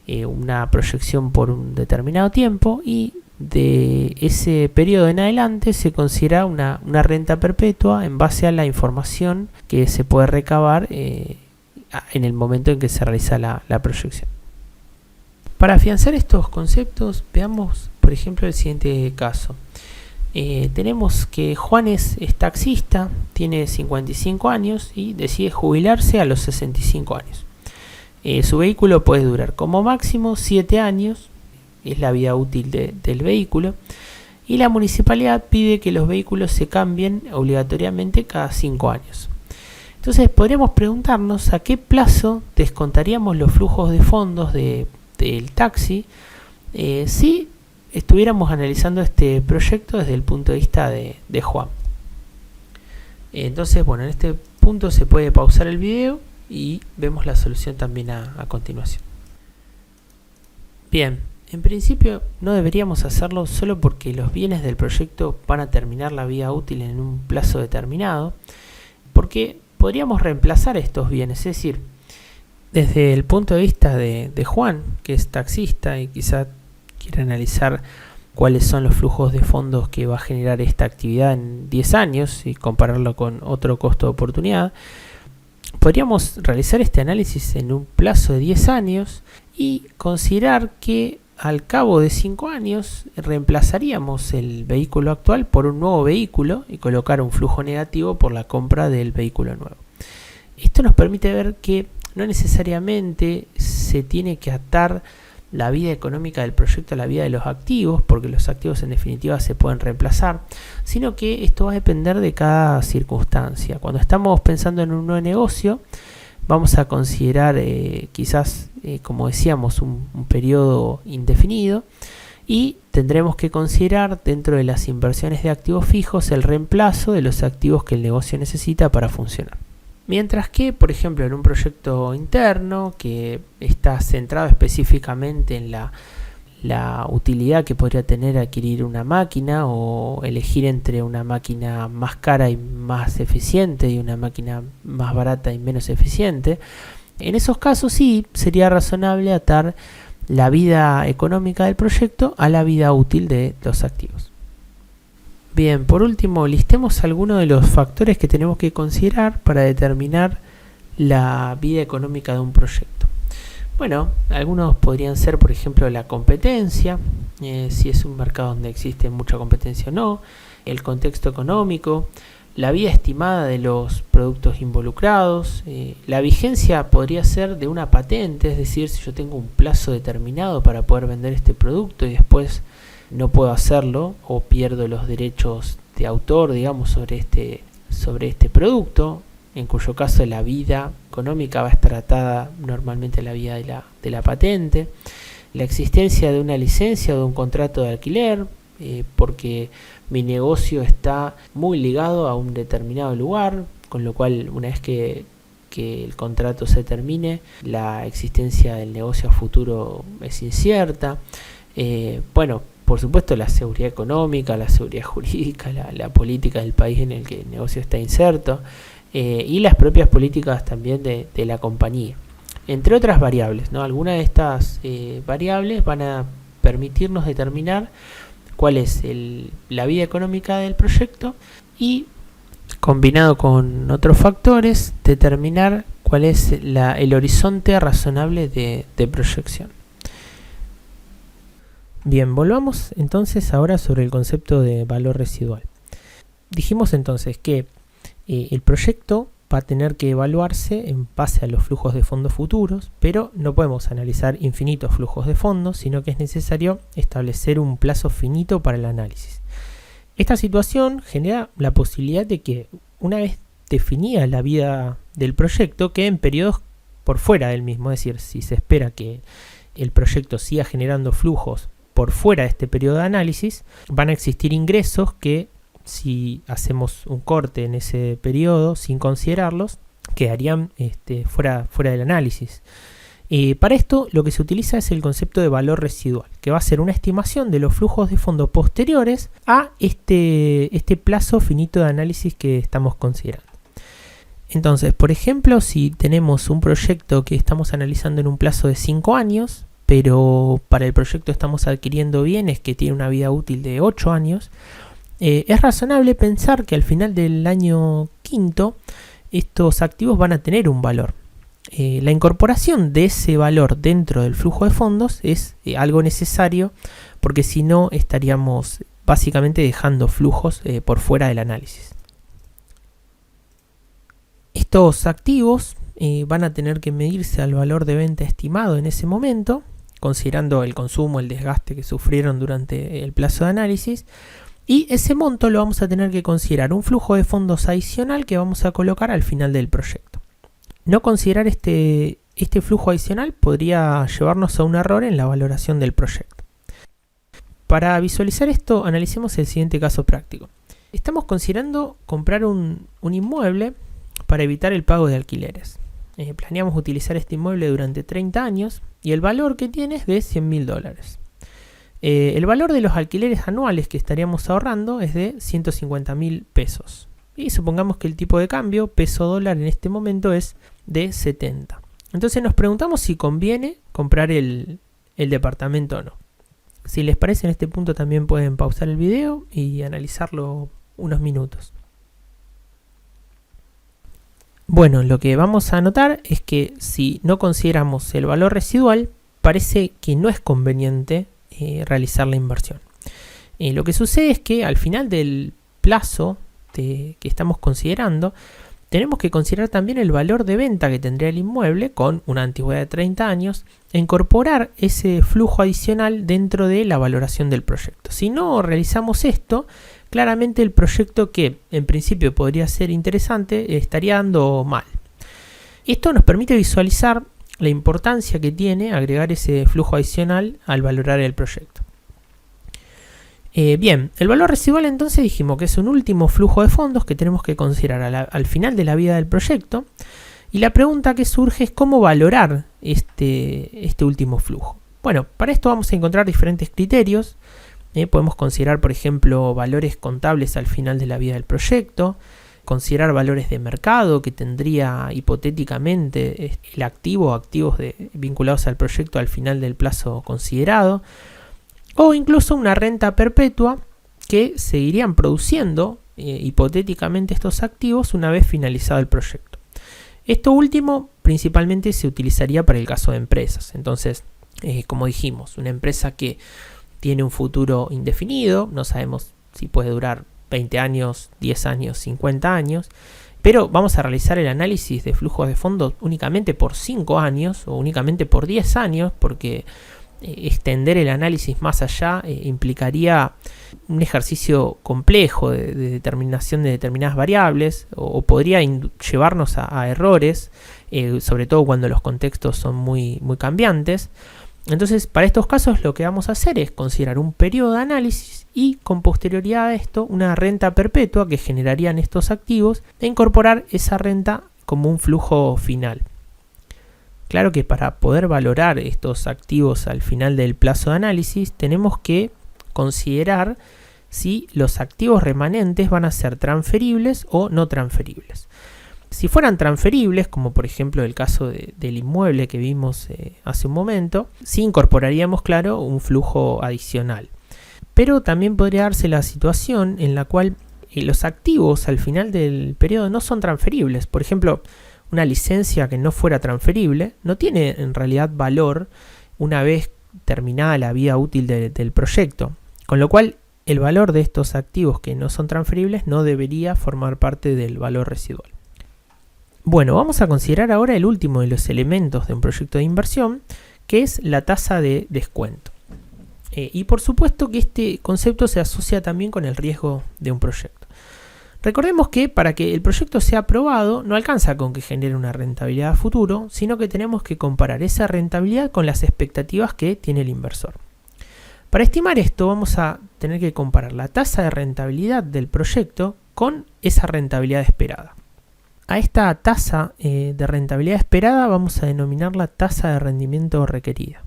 [SPEAKER 1] una proyección por un determinado tiempo, y de ese periodo en adelante se considera una renta perpetua en base a la información que se puede recabar en el momento en que se realiza la proyección. Para afianzar estos conceptos, veamos por ejemplo el siguiente caso. Tenemos que Juan es taxista, tiene 55 años y decide jubilarse a los 65 años. Su vehículo puede durar como máximo 7 años, es la vida útil del vehículo, y la municipalidad pide que los vehículos se cambien obligatoriamente cada 5 años. Entonces podríamos preguntarnos a qué plazo descontaríamos los flujos de fondos del taxi si estuviéramos analizando este proyecto desde el punto de vista de Juan. Entonces, bueno, en este punto se puede pausar el video y vemos la solución también a continuación. Bien, en principio no deberíamos hacerlo solo porque los bienes del proyecto van a terminar la vida útil en un plazo determinado, porque podríamos reemplazar estos bienes, es decir, desde el punto de vista de Juan, que es taxista y quizá quiere analizar cuáles son los flujos de fondos que va a generar esta actividad en 10 años y compararlo con otro costo de oportunidad, podríamos realizar este análisis en un plazo de 10 años y considerar que al cabo de 5 años reemplazaríamos el vehículo actual por un nuevo vehículo y colocar un flujo negativo por la compra del vehículo nuevo. Esto nos permite ver que no necesariamente se tiene que atar la vida económica del proyecto a la vida de los activos, porque los activos en definitiva se pueden reemplazar, sino que esto va a depender de cada circunstancia. Cuando estamos pensando en un nuevo negocio, vamos a considerar quizás, como decíamos, un periodo indefinido, y tendremos que considerar dentro de las inversiones de activos fijos el reemplazo de los activos que el negocio necesita para funcionar. Mientras que, por ejemplo, en un proyecto interno que está centrado específicamente en la utilidad que podría tener adquirir una máquina o elegir entre una máquina más cara y más eficiente y una máquina más barata y menos eficiente, en esos casos sí sería razonable atar la vida económica del proyecto a la vida útil de los activos. Bien, por último, listemos algunos de los factores que tenemos que considerar para determinar la vida económica de un proyecto. Bueno, algunos podrían ser, por ejemplo, la competencia, si es un mercado donde existe mucha competencia o no, el contexto económico, la vida estimada de los productos involucrados, la vigencia podría ser de una patente, es decir, si yo tengo un plazo determinado para poder vender este producto y después no puedo hacerlo o pierdo los derechos de autor, digamos, sobre este producto, en cuyo caso la vida económica va a estar atada normalmente a la vida de la patente, la existencia de una licencia o de un contrato de alquiler, porque mi negocio está muy ligado a un determinado lugar, con lo cual una vez que el contrato se termine, la existencia del negocio a futuro es incierta. Bueno, por supuesto, la seguridad económica, la seguridad jurídica, la política del país en el que el negocio está inserto, y las propias políticas también de la compañía, entre otras variables, ¿no? Algunas de estas variables van a permitirnos determinar cuál es la vida económica del proyecto y, combinado con otros factores, determinar cuál es el horizonte razonable de proyección. Bien, volvamos entonces ahora sobre el concepto de valor residual. Dijimos entonces que el proyecto va a tener que evaluarse en base a los flujos de fondos futuros, pero no podemos analizar infinitos flujos de fondos, sino que es necesario establecer un plazo finito para el análisis. Esta situación genera la posibilidad de que, una vez definida la vida del proyecto, queden periodos por fuera del mismo, es decir, si se espera que el proyecto siga generando flujos por fuera de este periodo de análisis, van a existir ingresos que, si hacemos un corte en ese periodo sin considerarlos, quedarían fuera del análisis. Para esto lo que se utiliza es el concepto de valor residual, que va a ser una estimación de los flujos de fondo posteriores a este plazo finito de análisis que estamos considerando. Entonces, por ejemplo, si tenemos un proyecto que estamos analizando en un plazo de 5 años, pero para el proyecto estamos adquiriendo bienes que tienen una vida útil de 8 años, es razonable pensar que al final del año quinto estos activos van a tener un valor. La incorporación de ese valor dentro del flujo de fondos es algo necesario, porque si no estaríamos básicamente dejando flujos por fuera del análisis. Estos activos van a tener que medirse al valor de venta estimado en ese momento, considerando el consumo, el desgaste que sufrieron durante el plazo de análisis, y ese monto lo vamos a tener que considerar un flujo de fondos adicional que vamos a colocar al final del proyecto. No considerar este flujo adicional podría llevarnos a un error en la valoración del proyecto. Para visualizar esto, analicemos el siguiente caso práctico. Estamos considerando comprar un inmueble para evitar el pago de alquileres. Planeamos utilizar este inmueble durante 30 años y el valor que tiene es de $100.000. El valor de los alquileres anuales que estaríamos ahorrando es de 150.000 pesos. Y supongamos que el tipo de cambio peso-dólar en este momento es de 70. Entonces nos preguntamos si conviene comprar el departamento o no. Si les parece, en este punto también pueden pausar el video y analizarlo unos minutos. Bueno, lo que vamos a notar es que si no consideramos el valor residual, parece que no es conveniente realizar la inversión. Lo que sucede es que al final del plazo que estamos considerando, tenemos que considerar también el valor de venta que tendría el inmueble con una antigüedad de 30 años e incorporar ese flujo adicional dentro de la valoración del proyecto. Si no realizamos esto, claramente el proyecto, que en principio podría ser interesante, estaría dando mal. Esto nos permite visualizar la importancia que tiene agregar ese flujo adicional al valorar el proyecto. Bien, el valor residual entonces dijimos que es un último flujo de fondos que tenemos que considerar al final de la vida del proyecto, y la pregunta que surge es cómo valorar este último flujo. Bueno, para esto vamos a encontrar diferentes criterios. Podemos considerar, por ejemplo, valores contables al final de la vida del proyecto, considerar valores de mercado que tendría hipotéticamente el activo o activos vinculados al proyecto al final del plazo considerado, o incluso una renta perpetua que seguirían produciendo hipotéticamente estos activos una vez finalizado el proyecto. Esto último principalmente se utilizaría para el caso de empresas. Entonces, como dijimos, una empresa que tiene un futuro indefinido, no sabemos si puede durar 20 años, 10 años, 50 años, pero vamos a realizar el análisis de flujos de fondos únicamente por 5 años o únicamente por 10 años, porque extender el análisis más allá implicaría un ejercicio complejo de determinación de determinadas variables, o podría llevarnos a errores, sobre todo cuando los contextos son muy cambiantes. Entonces, para estos casos lo que vamos a hacer es considerar un periodo de análisis y, con posterioridad a esto, una renta perpetua que generarían estos activos e incorporar esa renta como un flujo final. Claro que para poder valorar estos activos al final del plazo de análisis tenemos que considerar si los activos remanentes van a ser transferibles o no transferibles. Si fueran transferibles, como por ejemplo el caso del inmueble que vimos hace un momento, sí incorporaríamos, claro, un flujo adicional. Pero también podría darse la situación en la cual los activos al final del periodo no son transferibles. Por ejemplo, una licencia que no fuera transferible no tiene en realidad valor una vez terminada la vida útil del proyecto, con lo cual el valor de estos activos que no son transferibles no debería formar parte del valor residual. Bueno, vamos a considerar ahora el último de los elementos de un proyecto de inversión, que es la tasa de descuento. Y por supuesto que este concepto se asocia también con el riesgo de un proyecto. Recordemos que para que el proyecto sea aprobado no alcanza con que genere una rentabilidad a futuro, sino que tenemos que comparar esa rentabilidad con las expectativas que tiene el inversor. Para estimar esto vamos a tener que comparar la tasa de rentabilidad del proyecto con esa rentabilidad esperada. A esta tasa de rentabilidad esperada vamos a denominarla tasa de rendimiento requerida.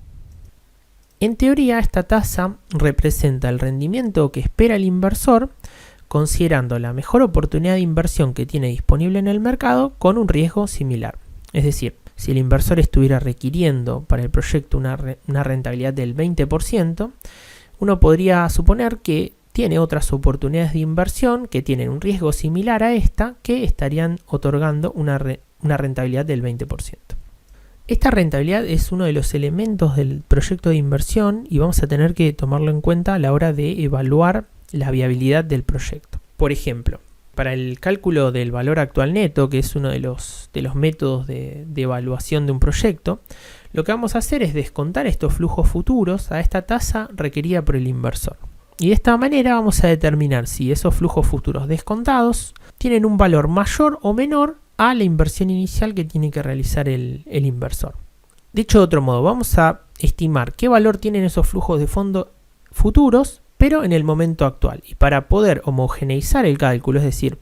[SPEAKER 1] En teoría, esta tasa representa el rendimiento que espera el inversor considerando la mejor oportunidad de inversión que tiene disponible en el mercado con un riesgo similar. Es decir, si el inversor estuviera requiriendo para el proyecto una rentabilidad del 20%, uno podría suponer que tiene otras oportunidades de inversión que tienen un riesgo similar a esta que estarían otorgando una rentabilidad del 20%. Esta rentabilidad es uno de los elementos del proyecto de inversión y vamos a tener que tomarlo en cuenta a la hora de evaluar la viabilidad del proyecto. Por ejemplo, para el cálculo del valor actual neto, que es uno de los métodos de evaluación de un proyecto, lo que vamos a hacer es descontar estos flujos futuros a esta tasa requerida por el inversor. Y de esta manera vamos a determinar si esos flujos futuros descontados tienen un valor mayor o menor a la inversión inicial que tiene que realizar el inversor. Dicho de otro modo, vamos a estimar qué valor tienen esos flujos de fondo futuros, pero en el momento actual. Y para poder homogeneizar el cálculo, es decir,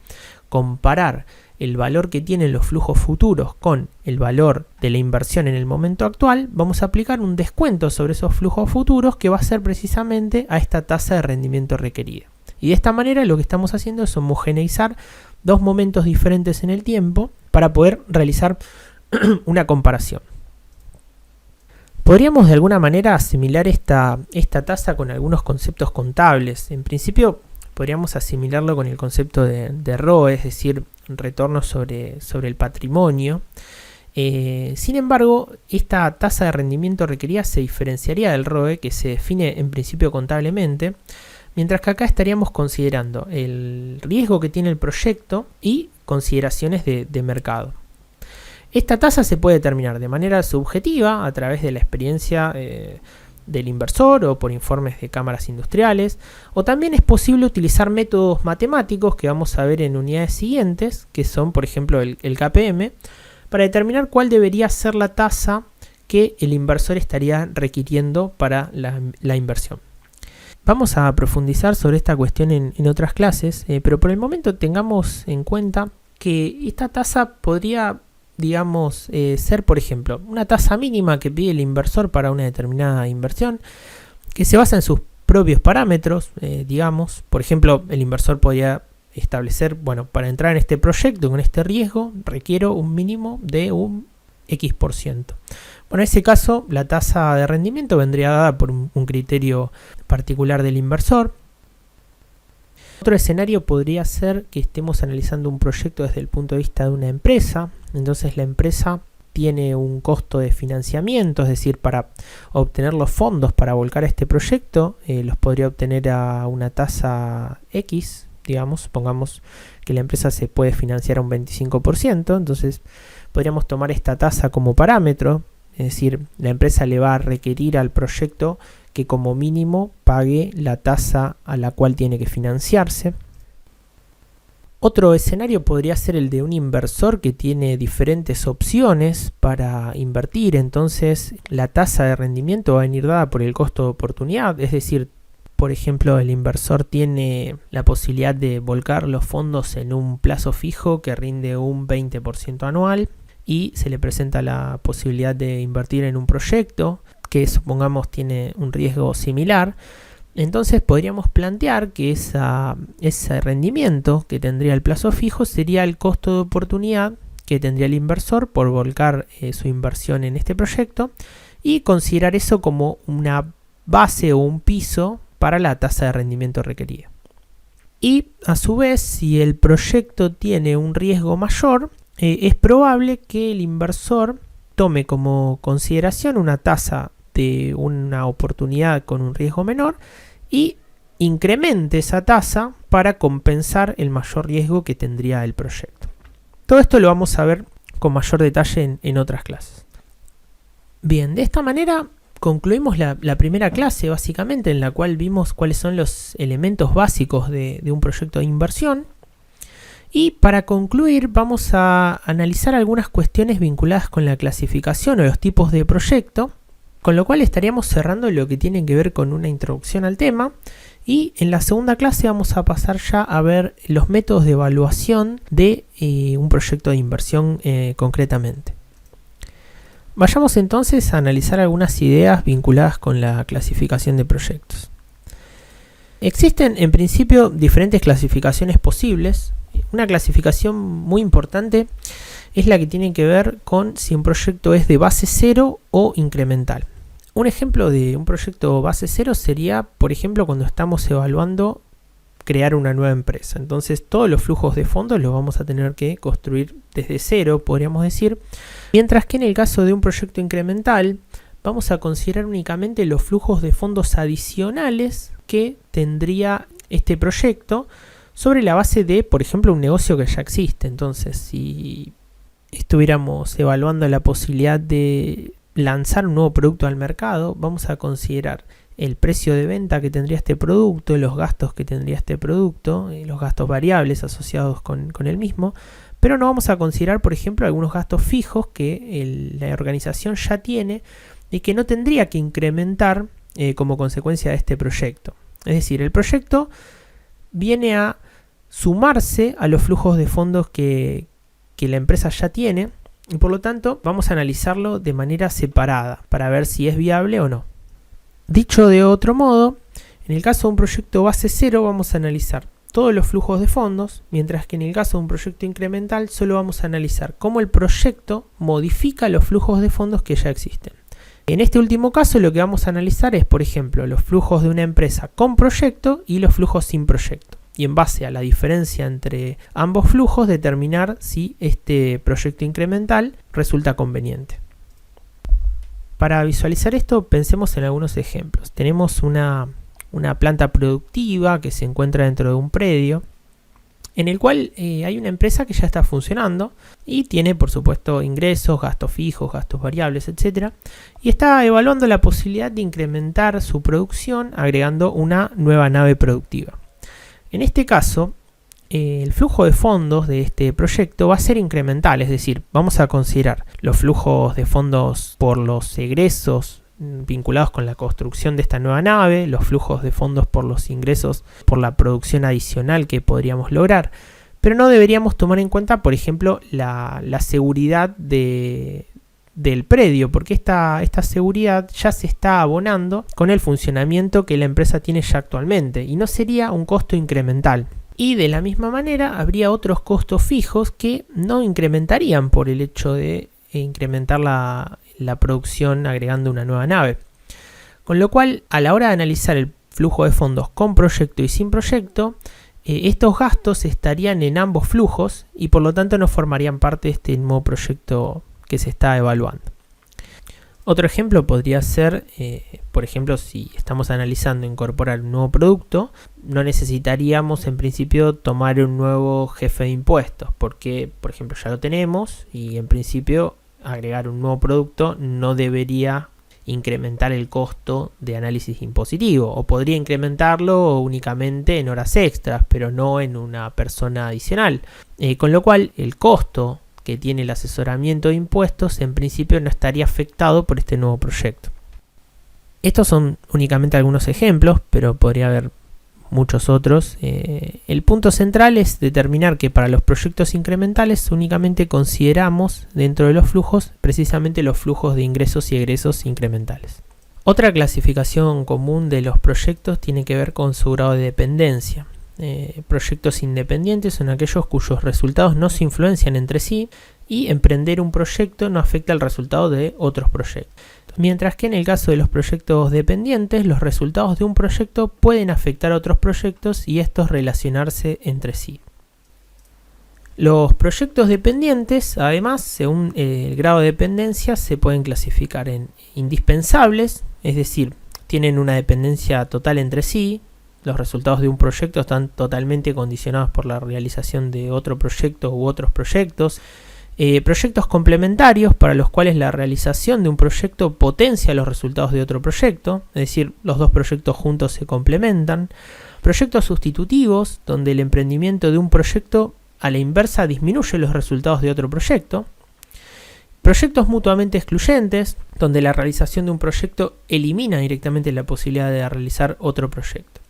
[SPEAKER 1] comparar el valor que tienen los flujos futuros con el valor de la inversión en el momento actual, vamos a aplicar un descuento sobre esos flujos futuros que va a ser precisamente a esta tasa de rendimiento requerida. Y de esta manera lo que estamos haciendo es homogeneizar dos momentos diferentes en el tiempo para poder realizar una comparación. Podríamos de alguna manera asimilar esta tasa con algunos conceptos contables. En principio podríamos asimilarlo con el concepto de ROE, es decir, retorno sobre el patrimonio. Sin embargo, esta tasa de rendimiento requerida se diferenciaría del ROE, que se define en principio contablemente, mientras que acá estaríamos considerando el riesgo que tiene el proyecto y consideraciones de mercado. Esta tasa se puede determinar de manera subjetiva a través de la experiencia del inversor o por informes de cámaras industriales, o también es posible utilizar métodos matemáticos que vamos a ver en unidades siguientes, que son por ejemplo el KPM, para determinar cuál debería ser la tasa que el inversor estaría requiriendo para la inversión. Vamos a profundizar sobre esta cuestión en otras clases, pero por el momento tengamos en cuenta que esta tasa podría, digamos, ser, por ejemplo, una tasa mínima que pide el inversor para una determinada inversión, que se basa en sus propios parámetros, digamos. Por ejemplo, el inversor podría establecer, bueno, para entrar en este proyecto con este riesgo, requiero un mínimo de un X%. Bueno, en ese caso, la tasa de rendimiento vendría dada por un criterio particular del inversor. Otro escenario podría ser que estemos analizando un proyecto desde el punto de vista de una empresa. Entonces la empresa tiene un costo de financiamiento, es decir, para obtener los fondos para volcar este proyecto, los podría obtener a una tasa X, digamos. Supongamos que la empresa se puede financiar a un 25%, entonces podríamos tomar esta tasa como parámetro, es decir, la empresa le va a requerir al proyecto que como mínimo pague la tasa a la cual tiene que financiarse. Otro escenario podría ser el de un inversor que tiene diferentes opciones para invertir, entonces la tasa de rendimiento va a venir dada por el costo de oportunidad, es decir, por ejemplo, el inversor tiene la posibilidad de volcar los fondos en un plazo fijo que rinde un 20% anual y se le presenta la posibilidad de invertir en un proyecto que supongamos tiene un riesgo similar. Entonces podríamos plantear que ese rendimiento que tendría el plazo fijo sería el costo de oportunidad que tendría el inversor por volcar su inversión en este proyecto y considerar eso como una base o un piso para la tasa de rendimiento requerida. Y a su vez, si el proyecto tiene un riesgo mayor, es probable que el inversor tome como consideración una tasa de una oportunidad con un riesgo menor y incremente esa tasa para compensar el mayor riesgo que tendría el proyecto. Todo esto lo vamos a ver con mayor detalle en otras clases. Bien, de esta manera concluimos la primera clase básicamente, en la cual vimos cuáles son los elementos básicos de un proyecto de inversión. Y para concluir vamos a analizar algunas cuestiones vinculadas con la clasificación o los tipos de proyecto Con lo cual estaríamos cerrando lo que tiene que ver con una introducción al tema, y en la segunda clase vamos a pasar ya a ver los métodos de evaluación de un proyecto de inversión concretamente. Vayamos entonces a analizar algunas ideas vinculadas con la clasificación de proyectos. Existen en principio diferentes clasificaciones posibles. Una clasificación muy importante es la que tiene que ver con si un proyecto es de base cero o incremental. Un ejemplo de un proyecto base cero sería, por ejemplo, cuando estamos evaluando crear una nueva empresa. Entonces todos los flujos de fondos los vamos a tener que construir desde cero, podríamos decir. Mientras que en el caso de un proyecto incremental, vamos a considerar únicamente los flujos de fondos adicionales que tendría este proyecto sobre la base de, por ejemplo, un negocio que ya existe. Entonces, si estuviéramos evaluando la posibilidad de lanzar un nuevo producto al mercado, vamos a considerar el precio de venta que tendría este producto, los gastos que tendría este producto, los gastos variables asociados con el mismo, pero no vamos a considerar, por ejemplo, algunos gastos fijos que la organización ya tiene y que no tendría que incrementar como consecuencia de este proyecto. Es decir, el proyecto viene a sumarse a los flujos de fondos que la empresa ya tiene, y por lo tanto vamos a analizarlo de manera separada para ver si es viable o no. Dicho de otro modo, en el caso de un proyecto base cero vamos a analizar todos los flujos de fondos, mientras que en el caso de un proyecto incremental solo vamos a analizar cómo el proyecto modifica los flujos de fondos que ya existen. En este último caso lo que vamos a analizar es, por ejemplo, los flujos de una empresa con proyecto y los flujos sin proyecto. Y en base a la diferencia entre ambos flujos determinar si este proyecto incremental resulta conveniente. Para visualizar esto pensemos en algunos ejemplos. Tenemos una planta productiva que se encuentra dentro de un predio en el cual hay una empresa que ya está funcionando y tiene por supuesto ingresos, gastos fijos, gastos variables, etc. Y está evaluando la posibilidad de incrementar su producción agregando una nueva nave productiva. En este caso, el flujo de fondos de este proyecto va a ser incremental, es decir, vamos a considerar los flujos de fondos por los egresos vinculados con la construcción de esta nueva nave, los flujos de fondos por los ingresos por la producción adicional que podríamos lograr, pero no deberíamos tomar en cuenta, por ejemplo, la seguridad del predio, porque esta seguridad ya se está abonando con el funcionamiento que la empresa tiene ya actualmente y no sería un costo incremental. Y de la misma manera habría otros costos fijos que no incrementarían por el hecho de incrementar la producción agregando una nueva nave. Con lo cual, a la hora de analizar el flujo de fondos con proyecto y sin proyecto, estos gastos estarían en ambos flujos y por lo tanto no formarían parte de este nuevo proyecto que se está evaluando. Otro ejemplo podría ser, por ejemplo, si estamos analizando incorporar un nuevo producto, no necesitaríamos en principio tomar un nuevo jefe de impuestos, porque, por ejemplo, ya lo tenemos y en principio agregar un nuevo producto no debería incrementar el costo de análisis impositivo, o podría incrementarlo únicamente en horas extras, pero no en una persona adicional. Con lo cual, el costo que tiene el asesoramiento de impuestos en principio no estaría afectado por este nuevo proyecto. Estos son únicamente algunos ejemplos, pero podría haber muchos otros. El punto central es determinar que para los proyectos incrementales únicamente consideramos dentro de los flujos precisamente los flujos de ingresos y egresos incrementales. Otra clasificación común de los proyectos tiene que ver con su grado de dependencia. Proyectos independientes son aquellos cuyos resultados no se influencian entre sí y emprender un proyecto no afecta el resultado de otros proyectos. Mientras que en el caso de los proyectos dependientes, los resultados de un proyecto pueden afectar a otros proyectos y estos relacionarse entre sí. Los proyectos dependientes, además, según el grado de dependencia, se pueden clasificar en indispensables, es decir, tienen una dependencia total entre sí. Los resultados de un proyecto están totalmente condicionados por la realización de otro proyecto u otros proyectos. Proyectos complementarios para los cuales la realización de un proyecto potencia los resultados de otro proyecto, es decir, los dos proyectos juntos se complementan. Proyectos sustitutivos, donde el emprendimiento de un proyecto a la inversa disminuye los resultados de otro proyecto. Proyectos mutuamente excluyentes, donde la realización de un proyecto elimina directamente la posibilidad de realizar otro proyecto.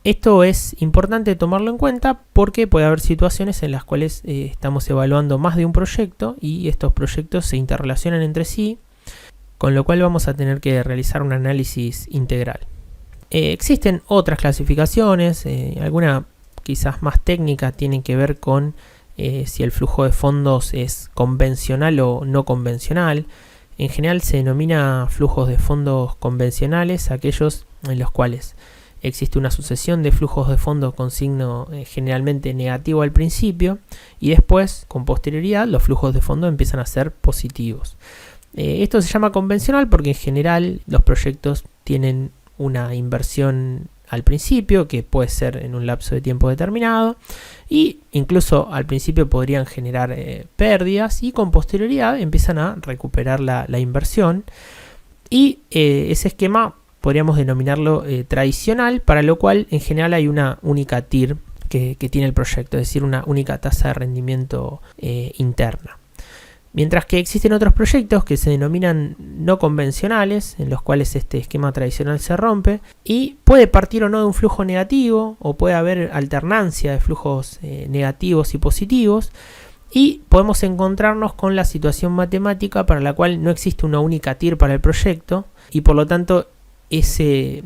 [SPEAKER 1] Esto es importante tomarlo en cuenta porque puede haber situaciones en las cuales estamos evaluando más de un proyecto y estos proyectos se interrelacionan entre sí, con lo cual vamos a tener que realizar un análisis integral. Existen otras clasificaciones, alguna quizás más técnica tienen que ver con si el flujo de fondos es convencional o no convencional. En general se denomina flujos de fondos convencionales aquellos en los cuales existe una sucesión de flujos de fondos con signo generalmente negativo al principio y después, con posterioridad, los flujos de fondos empiezan a ser positivos. Esto se llama convencional porque en general los proyectos tienen una inversión al principio, que puede ser en un lapso de tiempo determinado, y incluso al principio podrían generar pérdidas y con posterioridad empiezan a recuperar la inversión, y ese esquema podríamos denominarlo tradicional, para lo cual en general hay una única TIR que tiene el proyecto, es decir, una única tasa de rendimiento interna. Mientras que existen otros proyectos que se denominan no convencionales, en los cuales este esquema tradicional se rompe, y puede partir o no de un flujo negativo, o puede haber alternancia de flujos negativos y positivos, y podemos encontrarnos con la situación matemática para la cual no existe una única TIR para el proyecto, y por lo tanto ese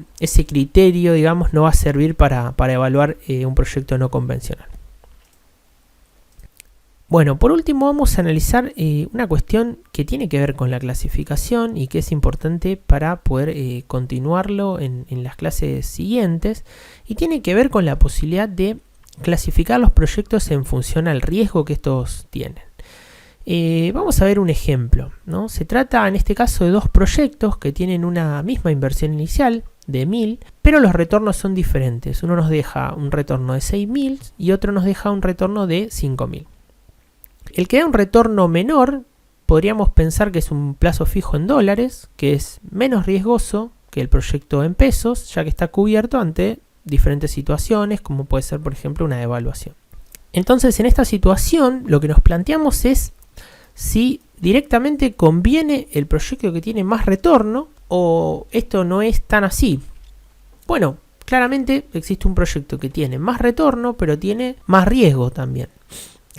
[SPEAKER 1] criterio, digamos, no va a servir para evaluar un proyecto no convencional. Bueno, por último vamos a analizar una cuestión que tiene que ver con la clasificación y que es importante para poder continuarlo en las clases siguientes, y tiene que ver con la posibilidad de clasificar los proyectos en función al riesgo que estos tienen. Vamos a ver un ejemplo, ¿no? Se trata en este caso de dos proyectos que tienen una misma inversión inicial de 1000, pero los retornos son diferentes. Uno nos deja un retorno de 6000 y otro nos deja un retorno de 5000. El que da un retorno menor podríamos pensar que es un plazo fijo en dólares, que es menos riesgoso que el proyecto en pesos, ya que está cubierto ante diferentes situaciones, como puede ser por ejemplo una devaluación. Entonces en esta situación lo que nos planteamos es si directamente conviene el proyecto que tiene más retorno o esto no es tan así. Bueno, claramente existe un proyecto que tiene más retorno pero tiene más riesgo también.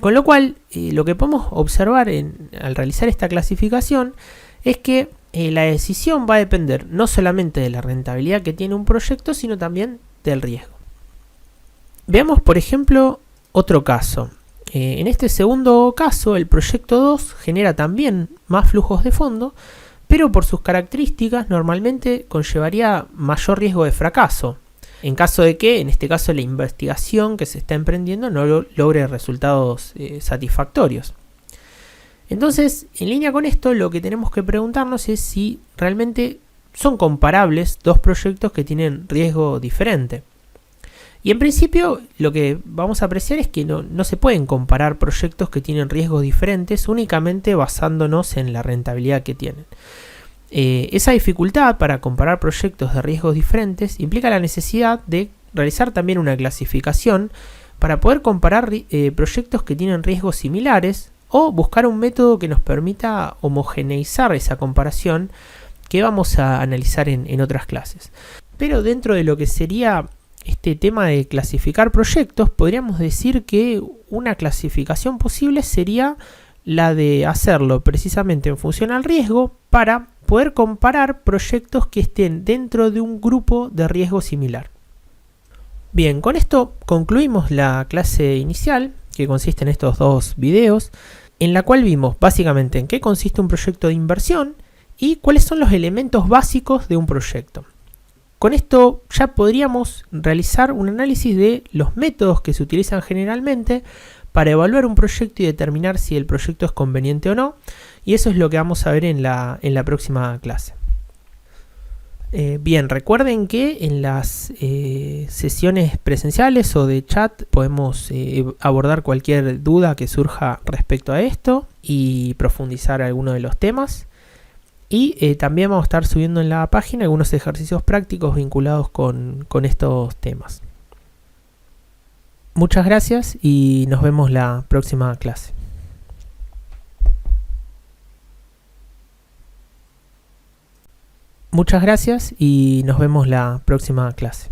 [SPEAKER 1] Con lo cual, lo que podemos observar al realizar esta clasificación es que la decisión va a depender no solamente de la rentabilidad que tiene un proyecto, sino también del riesgo. Veamos, por ejemplo, otro caso. En este segundo caso, el proyecto 2 genera también más flujos de fondo, pero por sus características normalmente conllevaría mayor riesgo de fracaso, en caso de que, en este caso, la investigación que se está emprendiendo no logre resultados satisfactorios. Entonces, en línea con esto, lo que tenemos que preguntarnos es si realmente son comparables dos proyectos que tienen riesgo diferente. Y en principio, lo que vamos a apreciar es que no se pueden comparar proyectos que tienen riesgos diferentes únicamente basándonos en la rentabilidad que tienen. Esa dificultad para comparar proyectos de riesgos diferentes implica la necesidad de realizar también una clasificación para poder comparar proyectos que tienen riesgos similares o buscar un método que nos permita homogeneizar esa comparación que vamos a analizar en otras clases. Pero dentro de lo que sería este tema de clasificar proyectos, podríamos decir que una clasificación posible sería la de hacerlo precisamente en función al riesgo para poder comparar proyectos que estén dentro de un grupo de riesgo similar. Bien, con esto concluimos la clase inicial, que consiste en estos dos videos, en la cual vimos básicamente en qué consiste un proyecto de inversión y cuáles son los elementos básicos de un proyecto. Con esto ya podríamos realizar un análisis de los métodos que se utilizan generalmente para evaluar un proyecto y determinar si el proyecto es conveniente o no, y eso es lo que vamos a ver en la próxima clase. Bien, recuerden que en las sesiones presenciales o de chat podemos abordar cualquier duda que surja respecto a esto y profundizar alguno de los temas. Y también vamos a estar subiendo en la página algunos ejercicios prácticos vinculados con estos temas. Muchas gracias y nos vemos la próxima clase. Muchas gracias y nos vemos la próxima clase.